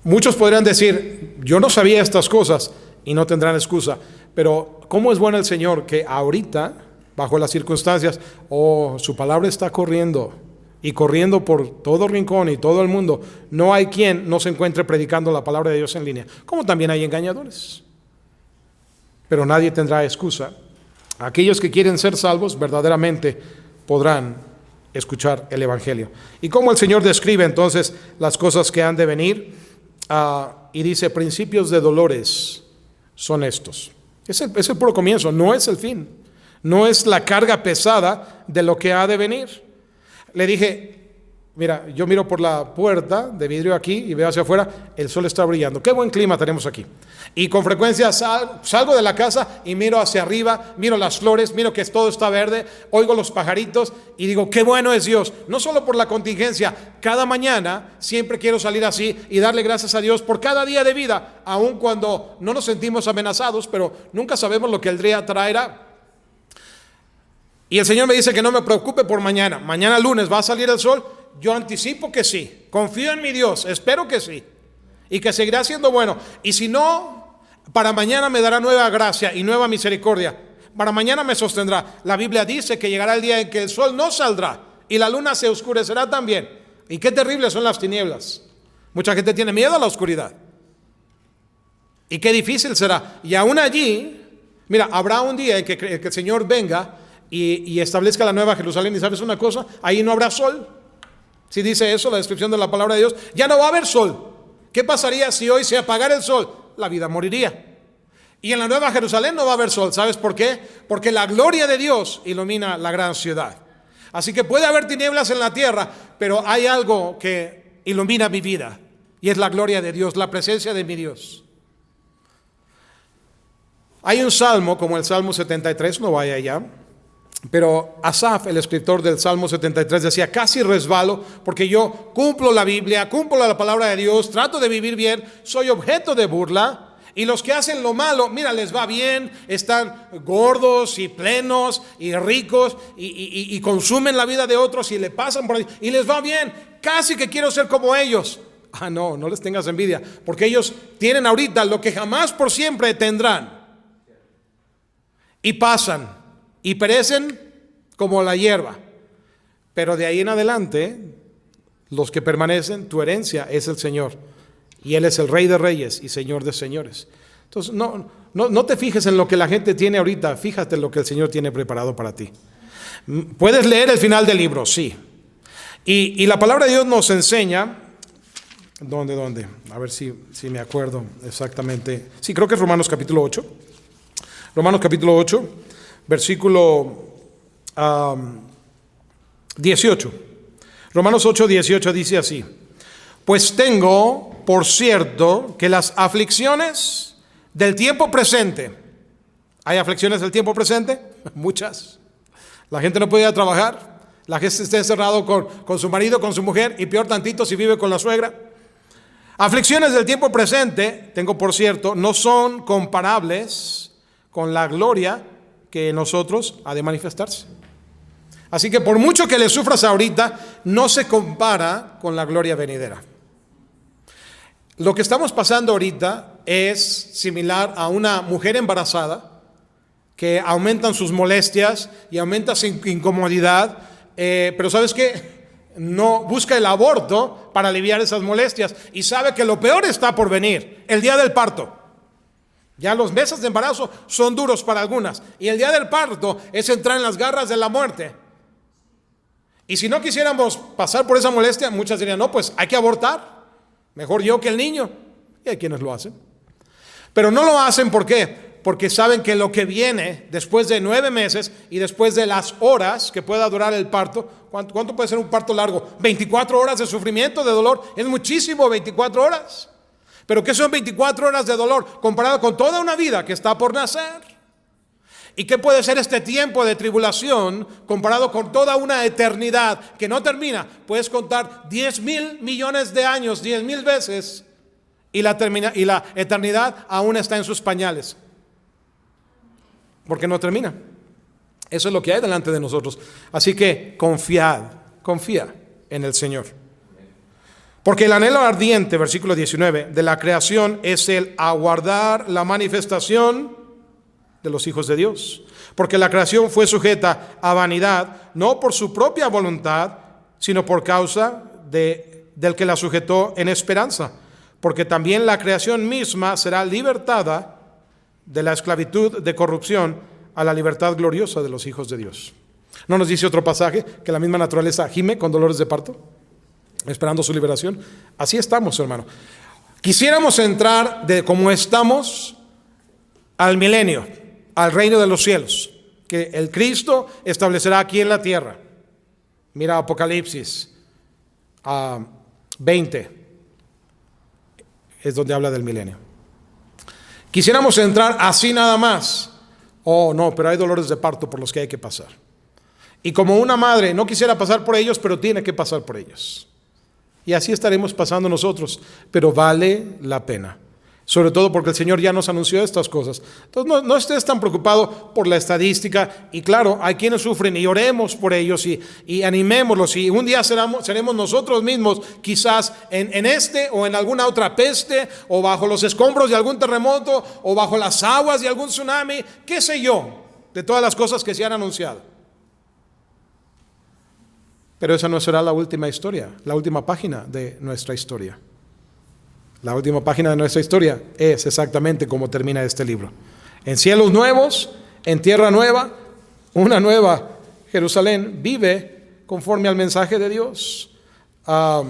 muchos podrían decir, yo no sabía estas cosas y no tendrán excusa, pero ¿cómo es bueno el Señor que ahorita, bajo las circunstancias, su palabra está corriendo y corriendo por todo rincón y todo el mundo? No hay quien no se encuentre predicando la palabra de Dios en línea, como también hay engañadores. Pero nadie tendrá excusa. Aquellos que quieren ser salvos verdaderamente podrán escuchar el Evangelio. Y cómo el Señor describe entonces las cosas que han de venir, y dice, principios de dolores son estos. Es el puro comienzo, no es el fin, no es la carga pesada de lo que ha de venir. Le dije, mira, yo miro por la puerta de vidrio aquí y veo hacia afuera, el sol está brillando. Qué buen clima tenemos aquí. Y con frecuencia salgo de la casa y miro hacia arriba, miro las flores, miro que todo está verde, oigo los pajaritos y digo, qué bueno es Dios. No solo por la contingencia, cada mañana siempre quiero salir así y darle gracias a Dios por cada día de vida, aun cuando no nos sentimos amenazados, pero nunca sabemos lo que el día traerá. Y el Señor me dice que no me preocupe por mañana. Mañana lunes va a salir el sol. Yo anticipo que sí. Confío en mi Dios. Espero que sí. Y que seguirá siendo bueno. Y si no, para mañana me dará nueva gracia y nueva misericordia. Para mañana me sostendrá. La Biblia dice que llegará el día en que el sol no saldrá y la luna se oscurecerá también. Y qué terribles son las tinieblas. Mucha gente tiene miedo a la oscuridad. Y qué difícil será. Y aún allí, mira, habrá un día en que el Señor venga y establezca la nueva Jerusalén. Y ¿sabes una cosa? Ahí no habrá sol. Si dice eso la descripción de la palabra de Dios, ya no va a haber sol. ¿Qué pasaría si hoy se apagara el sol? La vida moriría. Y en la nueva Jerusalén no va a haber sol. ¿Sabes por qué? Porque la gloria de Dios ilumina la gran ciudad. Así que puede haber tinieblas en la tierra, pero hay algo que ilumina mi vida, y es la gloria de Dios, la presencia de mi Dios. Hay un salmo como el Salmo 73, no vaya allá, pero Asaf, el escritor del Salmo 73, decía, casi resbalo porque yo cumplo la Biblia, cumplo la palabra de Dios, trato de vivir bien, soy objeto de burla Y los que hacen lo malo, mira, les va bien, están gordos y plenos y ricos y consumen la vida de otros y le pasan por ahí y les va bien. Casi que quiero ser como ellos. No, no les tengas envidia, porque ellos tienen ahorita lo que jamás por siempre tendrán. Y pasan y perecen como la hierba. Pero de ahí en adelante, los que permanecen, tu herencia es el Señor. Y Él es el Rey de Reyes y Señor de Señores. Entonces no te fijes en lo que la gente tiene ahorita, fíjate en lo que el Señor tiene preparado para ti. Puedes leer el final del libro, sí. Y la palabra de Dios nos enseña, ¿dónde? A ver si me acuerdo exactamente. Sí, creo que es Romanos capítulo 8. Romanos capítulo 8, versículo 18. Romanos 8, 18 dice así: pues tengo por cierto que las aflicciones del tiempo presente. ¿Hay aflicciones del tiempo presente? Muchas. La gente no puede ir a trabajar. La gente está encerrado con su marido, con su mujer, y peor tantito si vive con la suegra. Aflicciones del tiempo presente, tengo por cierto, no son comparables con la gloria que en nosotros ha de manifestarse. Así que por mucho que le sufras ahorita, no se compara con la gloria venidera. Lo que estamos pasando ahorita es similar a una mujer embarazada que aumentan sus molestias y aumenta su incomodidad, pero ¿sabes qué? No busca el aborto para aliviar esas molestias y sabe que lo peor está por venir, el día del parto. Ya los meses de embarazo son duros para algunas y el día del parto es entrar en las garras de la muerte. Y si no quisiéramos pasar por esa molestia, muchas dirían, no, pues hay que abortar. Mejor yo que el niño. Y hay quienes lo hacen. Pero no lo hacen, ¿por qué? Porque saben que lo que viene después de 9 meses y después de las horas que pueda durar el parto, ¿cuánto puede ser un parto largo? 24 horas de sufrimiento, de dolor. Es muchísimo, 24 horas. Pero ¿qué son 24 horas de dolor comparado con toda una vida que está por nacer? ¿Y qué puede ser este tiempo de tribulación comparado con toda una eternidad que no termina? Puedes contar 10,000 millones de años, 10,000 veces, y la eternidad aún está en sus pañales. Porque no termina. Eso es lo que hay delante de nosotros. Así que confía en el Señor. Porque el anhelo ardiente, versículo 19, de la creación es el aguardar la manifestación de los hijos de Dios. Porque la creación fue sujeta a vanidad, no por su propia voluntad, sino por causa del que la sujetó en esperanza. Porque también la creación misma será libertada de la esclavitud de corrupción a la libertad gloriosa de los hijos de Dios. ¿No nos dice otro pasaje que la misma naturaleza gime con dolores de parto, esperando su liberación? Así estamos, hermano. Quisiéramos entrar de como estamos al milenio, al reino de los cielos, que el Cristo establecerá aquí en la tierra. Mira Apocalipsis 20, es donde habla del milenio. Quisiéramos entrar así nada más. Oh, no, pero hay dolores de parto por los que hay que pasar. Y como una madre no quisiera pasar por ellos, pero tiene que pasar por ellos. Y así estaremos pasando nosotros, pero vale la pena. Sobre todo porque el Señor ya nos anunció estas cosas. Entonces no estés tan preocupado por la estadística. Y claro, hay quienes sufren y oremos por ellos y animémoslos. Y un día seremos nosotros mismos quizás en este o en alguna otra peste, o bajo los escombros de algún terremoto, o bajo las aguas de algún tsunami, qué sé yo, de todas las cosas que se han anunciado. Pero esa no será la última historia, la última página de nuestra historia. La última página de nuestra historia es exactamente como termina este libro. En cielos nuevos, en tierra nueva, una nueva Jerusalén vive conforme al mensaje de Dios. A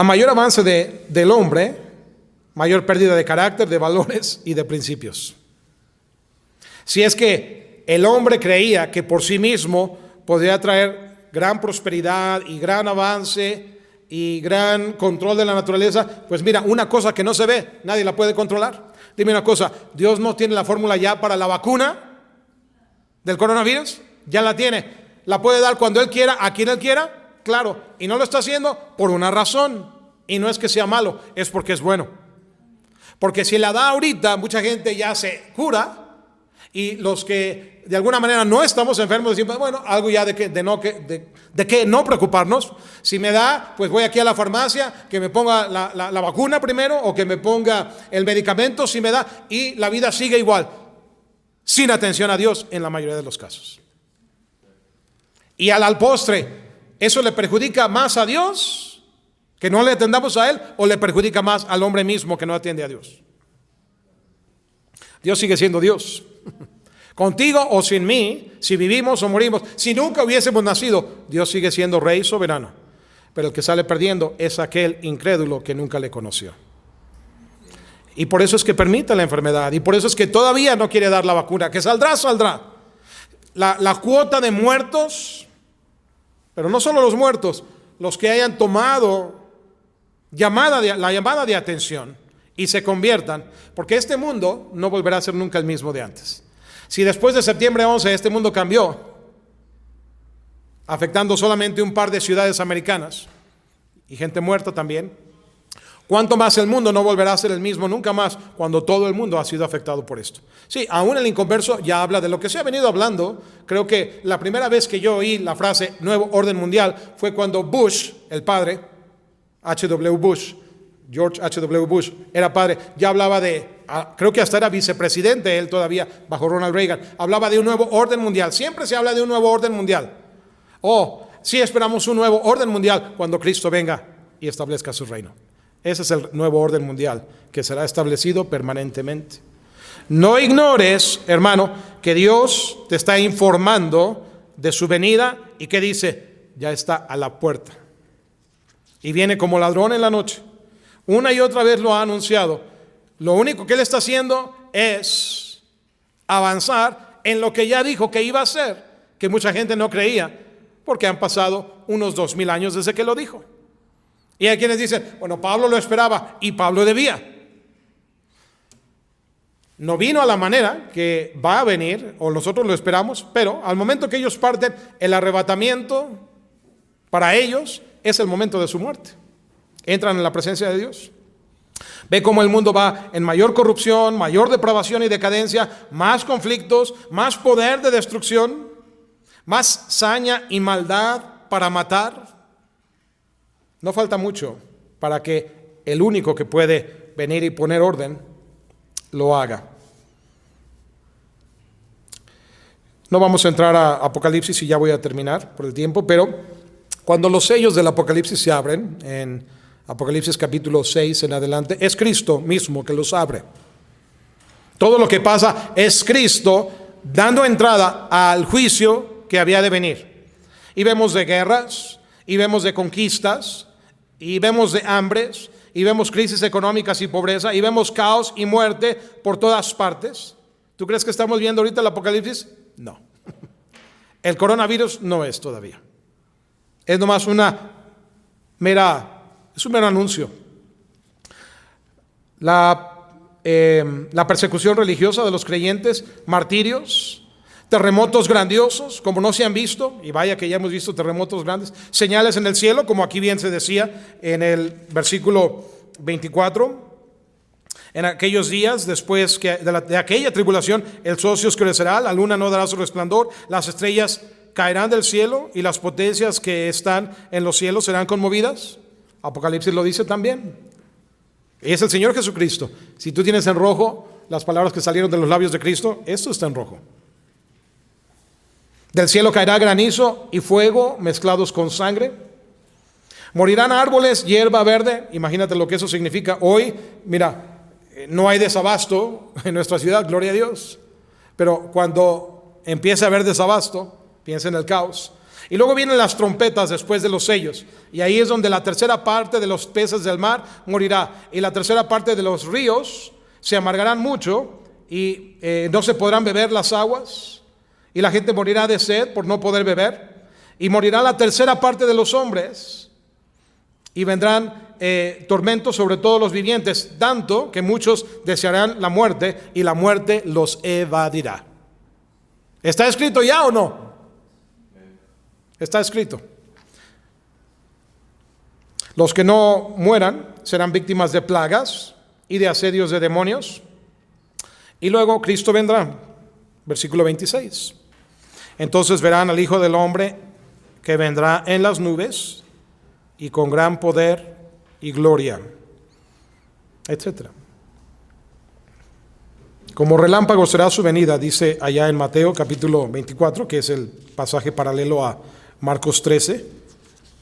mayor avance del hombre, mayor pérdida de carácter, de valores y de principios. Si es que el hombre creía que por sí mismo podría traer gran prosperidad y gran avance y gran control de la naturaleza, pues mira, una cosa que no se ve, nadie la puede controlar. Dime una cosa, ¿Dios no tiene la fórmula ya para la vacuna del coronavirus? Ya la tiene. ¿La puede dar cuando Él quiera, a quien Él quiera? Claro, y no lo está haciendo por una razón. Y no es que sea malo, es porque es bueno. Porque si la da ahorita, mucha gente ya se cura. Y los que de alguna manera no estamos enfermos decimos, bueno, algo ya de que no preocuparnos. Si me da, pues voy aquí a la farmacia, que me ponga la vacuna primero o que me ponga el medicamento si me da, y la vida sigue igual, sin atención a Dios en la mayoría de los casos. Y al postre, ¿eso le perjudica más a Dios, que no le atendamos a Él, o le perjudica más al hombre mismo que no atiende a Dios? Dios sigue siendo Dios. Contigo o sin mí, si vivimos o morimos, si nunca hubiésemos nacido, Dios sigue siendo Rey soberano. Pero el que sale perdiendo es aquel incrédulo que nunca le conoció. Y por eso es que permite la enfermedad, y por eso es que todavía no quiere dar la vacuna, que saldrá, saldrá. La cuota de muertos, pero no solo los muertos, los que hayan tomado la llamada de atención y se conviertan, porque este mundo no volverá a ser nunca el mismo de antes. Si después de septiembre 11 este mundo cambió, afectando solamente un par de ciudades americanas y gente muerta también, ¿cuánto más el mundo no volverá a ser el mismo nunca más cuando todo el mundo ha sido afectado por esto? Sí, aún el inconverso ya habla de lo que se ha venido hablando. Creo que la primera vez que yo oí la frase nuevo orden mundial fue cuando Bush, el padre, George H.W. Bush, era padre, ya hablaba creo que hasta era vicepresidente él todavía, bajo Ronald Reagan, hablaba de un nuevo orden mundial. Siempre se habla de un nuevo orden mundial. Sí esperamos un nuevo orden mundial cuando Cristo venga y establezca su reino. Ese es el nuevo orden mundial que será establecido permanentemente. No ignores, hermano, que Dios te está informando de su venida y que dice, ya está a la puerta. Y viene como ladrón en la noche. Una y otra vez lo ha anunciado. Lo único que Él está haciendo es avanzar en lo que ya dijo que iba a hacer, que mucha gente no creía, porque han pasado unos 2000 años desde que lo dijo. Y hay quienes dicen, bueno, Pablo lo esperaba y Pablo debía. No vino a la manera que va a venir, o nosotros lo esperamos, pero al momento que ellos parten, el arrebatamiento para ellos es el momento de su muerte. Entran en la presencia de Dios. Ve cómo el mundo va en mayor corrupción, mayor depravación y decadencia, más conflictos, más poder de destrucción, más saña y maldad para matar. No falta mucho para que el único que puede venir y poner orden lo haga. No vamos a entrar a Apocalipsis y ya voy a terminar por el tiempo, pero cuando los sellos del Apocalipsis se abren, en Apocalipsis capítulo 6 en adelante, es Cristo mismo que los abre. Todo lo que pasa es Cristo dando entrada al juicio que había de venir. Y vemos de guerras, y vemos de conquistas, y vemos de hambres, y vemos crisis económicas y pobreza, y vemos caos y muerte por todas partes. ¿Tú crees que estamos viendo ahorita el Apocalipsis? No. El coronavirus no es todavía. Es nomás es un mero anuncio. La persecución religiosa de los creyentes, martirios, terremotos grandiosos como no se han visto, y vaya que ya hemos visto terremotos grandes, señales en el cielo, como aquí bien se decía en el versículo 24, en aquellos días después de aquella tribulación, el sol se oscurecerá, la luna no dará su resplandor, las estrellas caerán del cielo y las potencias que están en los cielos serán conmovidas. Apocalipsis lo dice también. Y es el Señor Jesucristo. Si tú tienes en rojo las palabras que salieron de los labios de Cristo, esto está en rojo. Del cielo caerá granizo y fuego mezclados con sangre. Morirán árboles, hierba verde. Imagínate lo que eso significa. Hoy, mira, no hay desabasto en nuestra ciudad, gloria a Dios. Pero cuando empiece a haber desabasto, piensa en el caos. Y luego vienen las trompetas después de los sellos. Y ahí es donde la tercera parte de los peces del mar morirá. Y la tercera parte de los ríos se amargarán mucho y no se podrán beber las aguas. Y la gente morirá de sed por no poder beber. Y morirá la tercera parte de los hombres. Y vendrán tormentos sobre todos los vivientes, tanto que muchos desearán la muerte y la muerte los evadirá. ¿Está escrito ya o no? Está escrito. Los que no mueran serán víctimas de plagas, y de asedios de demonios. Y luego Cristo vendrá, versículo 26. Entonces verán al Hijo del Hombre que vendrá en las nubes y con gran poder y gloria, etc. Como relámpago será su venida, dice allá en Mateo capítulo 24, que es el pasaje paralelo a Marcos 13.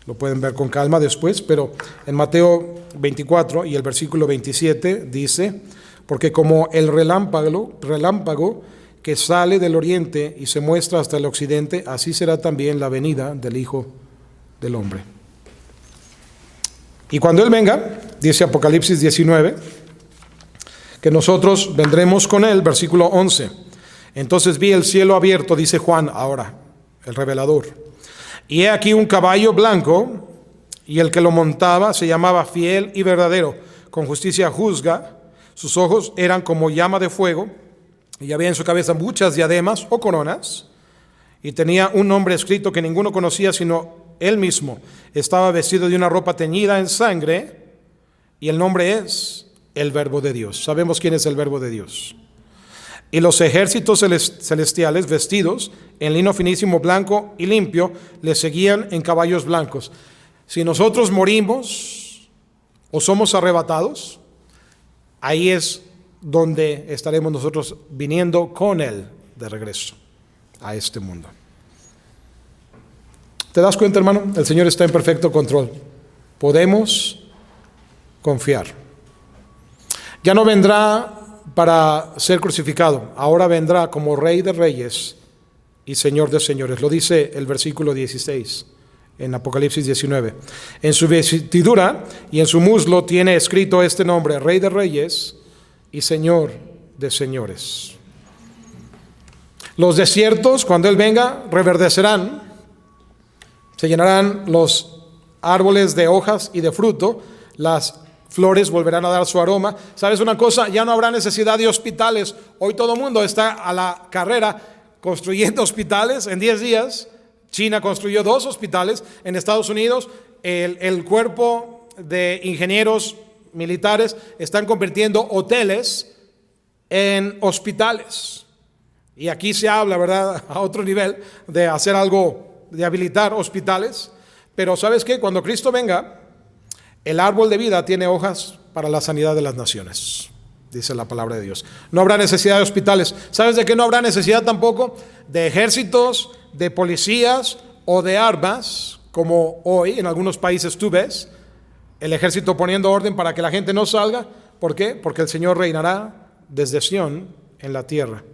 Lo pueden ver con calma después, pero en Mateo 24 y el versículo 27 dice: porque como el relámpago que sale del oriente y se muestra hasta el occidente, así será también la venida del Hijo del Hombre. Y cuando Él venga, dice Apocalipsis 19, que nosotros vendremos con Él, versículo 11. Entonces vi el cielo abierto, dice Juan ahora, el revelador. Y he aquí un caballo blanco, y el que lo montaba se llamaba Fiel y Verdadero, con justicia juzga. Sus ojos eran como llama de fuego, y había en su cabeza muchas diademas o coronas, y tenía un nombre escrito que ninguno conocía sino él mismo. Estaba vestido de una ropa teñida en sangre, y el nombre es el Verbo de Dios. Sabemos quién es el Verbo de Dios. Y los ejércitos celestiales, vestidos en lino finísimo, blanco y limpio, le seguían en caballos blancos. Si nosotros morimos o somos arrebatados, ahí es donde estaremos nosotros viniendo con Él de regreso a este mundo. ¿Te das cuenta, hermano? El Señor está en perfecto control. Podemos confiar. Ya no vendrá para ser crucificado, ahora vendrá como Rey de Reyes y Señor de Señores. Lo dice el versículo 16 en Apocalipsis 19. En su vestidura y en su muslo tiene escrito este nombre: Rey de Reyes y Señor de Señores. Los desiertos, cuando Él venga, reverdecerán, se llenarán los árboles de hojas y de fruto, las flores volverán a dar su aroma. ¿Sabes una cosa? Ya no habrá necesidad de hospitales. Hoy todo el mundo está a la carrera construyendo hospitales. En 10 días, China construyó 2 hospitales. En Estados Unidos, el cuerpo de ingenieros militares están convirtiendo hoteles en hospitales. Y aquí se habla, ¿verdad?, a otro nivel de hacer algo, de habilitar hospitales. Pero ¿sabes qué? Cuando Cristo venga, el árbol de vida tiene hojas para la sanidad de las naciones, dice la palabra de Dios. No habrá necesidad de hospitales. ¿Sabes de qué no habrá necesidad tampoco? De ejércitos, de policías o de armas, como hoy en algunos países tú ves el ejército poniendo orden para que la gente no salga. ¿Por qué? Porque el Señor reinará desde Sión en la tierra.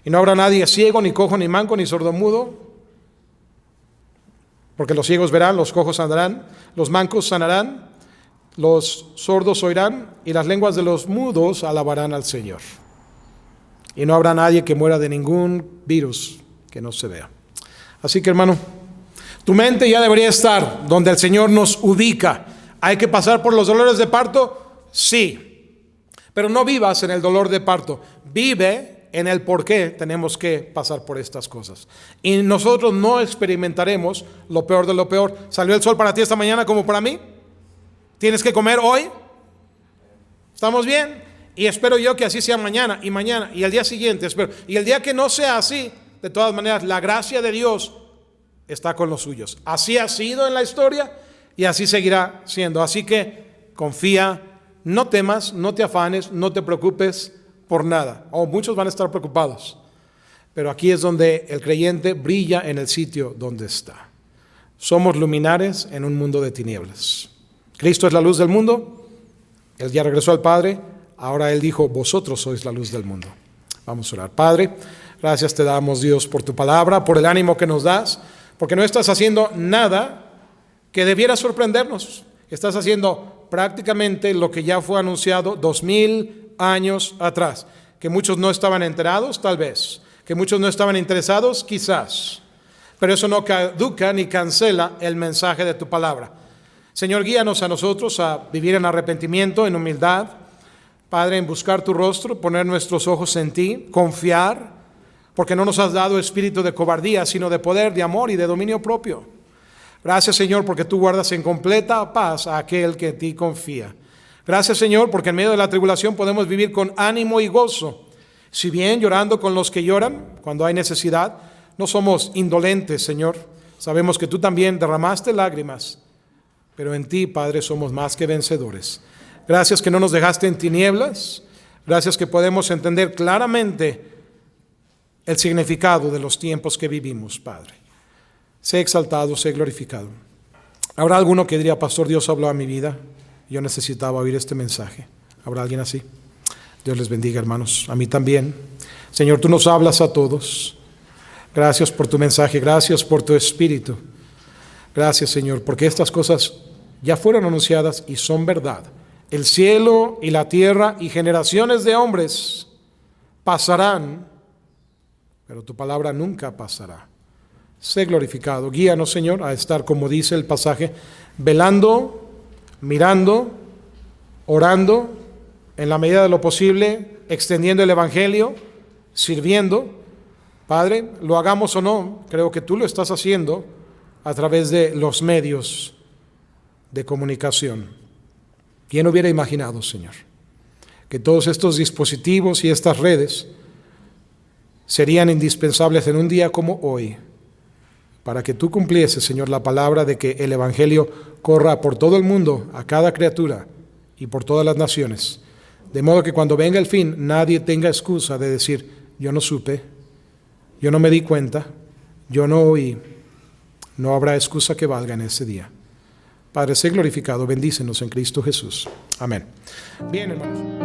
Y no habrá nadie ciego, ni cojo, ni manco, ni sordomudo, porque los ciegos verán, los cojos andarán, los mancos sanarán, los sordos oirán, y las lenguas de los mudos alabarán al Señor. Y no habrá nadie que muera de ningún virus que no se vea. Así que, hermano, tu mente ya debería estar donde el Señor nos ubica. ¿Hay que pasar por los dolores de parto? Sí. Pero no vivas en el dolor de parto. Vive en el por qué tenemos que pasar por estas cosas. Y nosotros no experimentaremos lo peor de lo peor. ¿Salió el sol para ti esta mañana como para mí? ¿Tienes que comer hoy? ¿Estamos bien? Y espero yo que así sea mañana y el día siguiente, espero. Y el día que no sea así, de todas maneras, la gracia de Dios está con los suyos. Así ha sido en la historia y así seguirá siendo. Así que confía, no temas, no te afanes, no te preocupes por nada. Muchos van a estar preocupados, pero aquí es donde el creyente brilla en el sitio donde está. Somos luminares en un mundo de tinieblas. Cristo es la luz del mundo. Él ya regresó al Padre. Ahora Él dijo: vosotros sois la luz del mundo. Vamos a orar. Padre, gracias te damos, Dios, por tu palabra, por el ánimo que nos das, porque no estás haciendo nada que debiera sorprendernos. Estás haciendo prácticamente lo que ya fue anunciado 2000 años atrás, que muchos no estaban enterados, tal vez, que muchos no estaban interesados, quizás, pero eso no caduca ni cancela el mensaje de tu palabra. Señor, guíanos a nosotros a vivir en arrepentimiento, en humildad, Padre, en buscar tu rostro, poner nuestros ojos en ti, confiar, porque no nos has dado espíritu de cobardía, sino de poder, de amor y de dominio propio. Gracias, Señor, porque tú guardas en completa paz a aquel que en ti confía. Gracias, Señor, porque en medio de la tribulación podemos vivir con ánimo y gozo. Si bien llorando con los que lloran cuando hay necesidad, no somos indolentes, Señor. Sabemos que tú también derramaste lágrimas, pero en ti, Padre, somos más que vencedores. Gracias que no nos dejaste en tinieblas. Gracias que podemos entender claramente el significado de los tiempos que vivimos, Padre. Sé exaltado, sé glorificado. ¿Habrá alguno que diría, pastor, Dios habló a mi vida? Yo necesitaba oír este mensaje. ¿Habrá alguien así? Dios les bendiga, hermanos. A mí también. Señor, tú nos hablas a todos. Gracias por tu mensaje. Gracias por tu espíritu. Gracias, Señor, porque estas cosas ya fueron anunciadas y son verdad. El cielo y la tierra y generaciones de hombres pasarán, pero tu palabra nunca pasará. Sé glorificado. Guíanos, Señor, a estar, como dice el pasaje, velando, mirando, orando, en la medida de lo posible, extendiendo el evangelio, sirviendo. Padre, lo hagamos o no, creo que tú lo estás haciendo a través de los medios de comunicación. ¿Quién hubiera imaginado, Señor, que todos estos dispositivos y estas redes serían indispensables en un día como hoy, para que tú cumplieses, Señor, la palabra de que el evangelio corra por todo el mundo, a cada criatura y por todas las naciones, de modo que cuando venga el fin nadie tenga excusa de decir, yo no supe, yo no me di cuenta, yo no oí. No habrá excusa que valga en ese día. Padre, sé glorificado, bendícenos en Cristo Jesús. Amén. Bien, hermanos.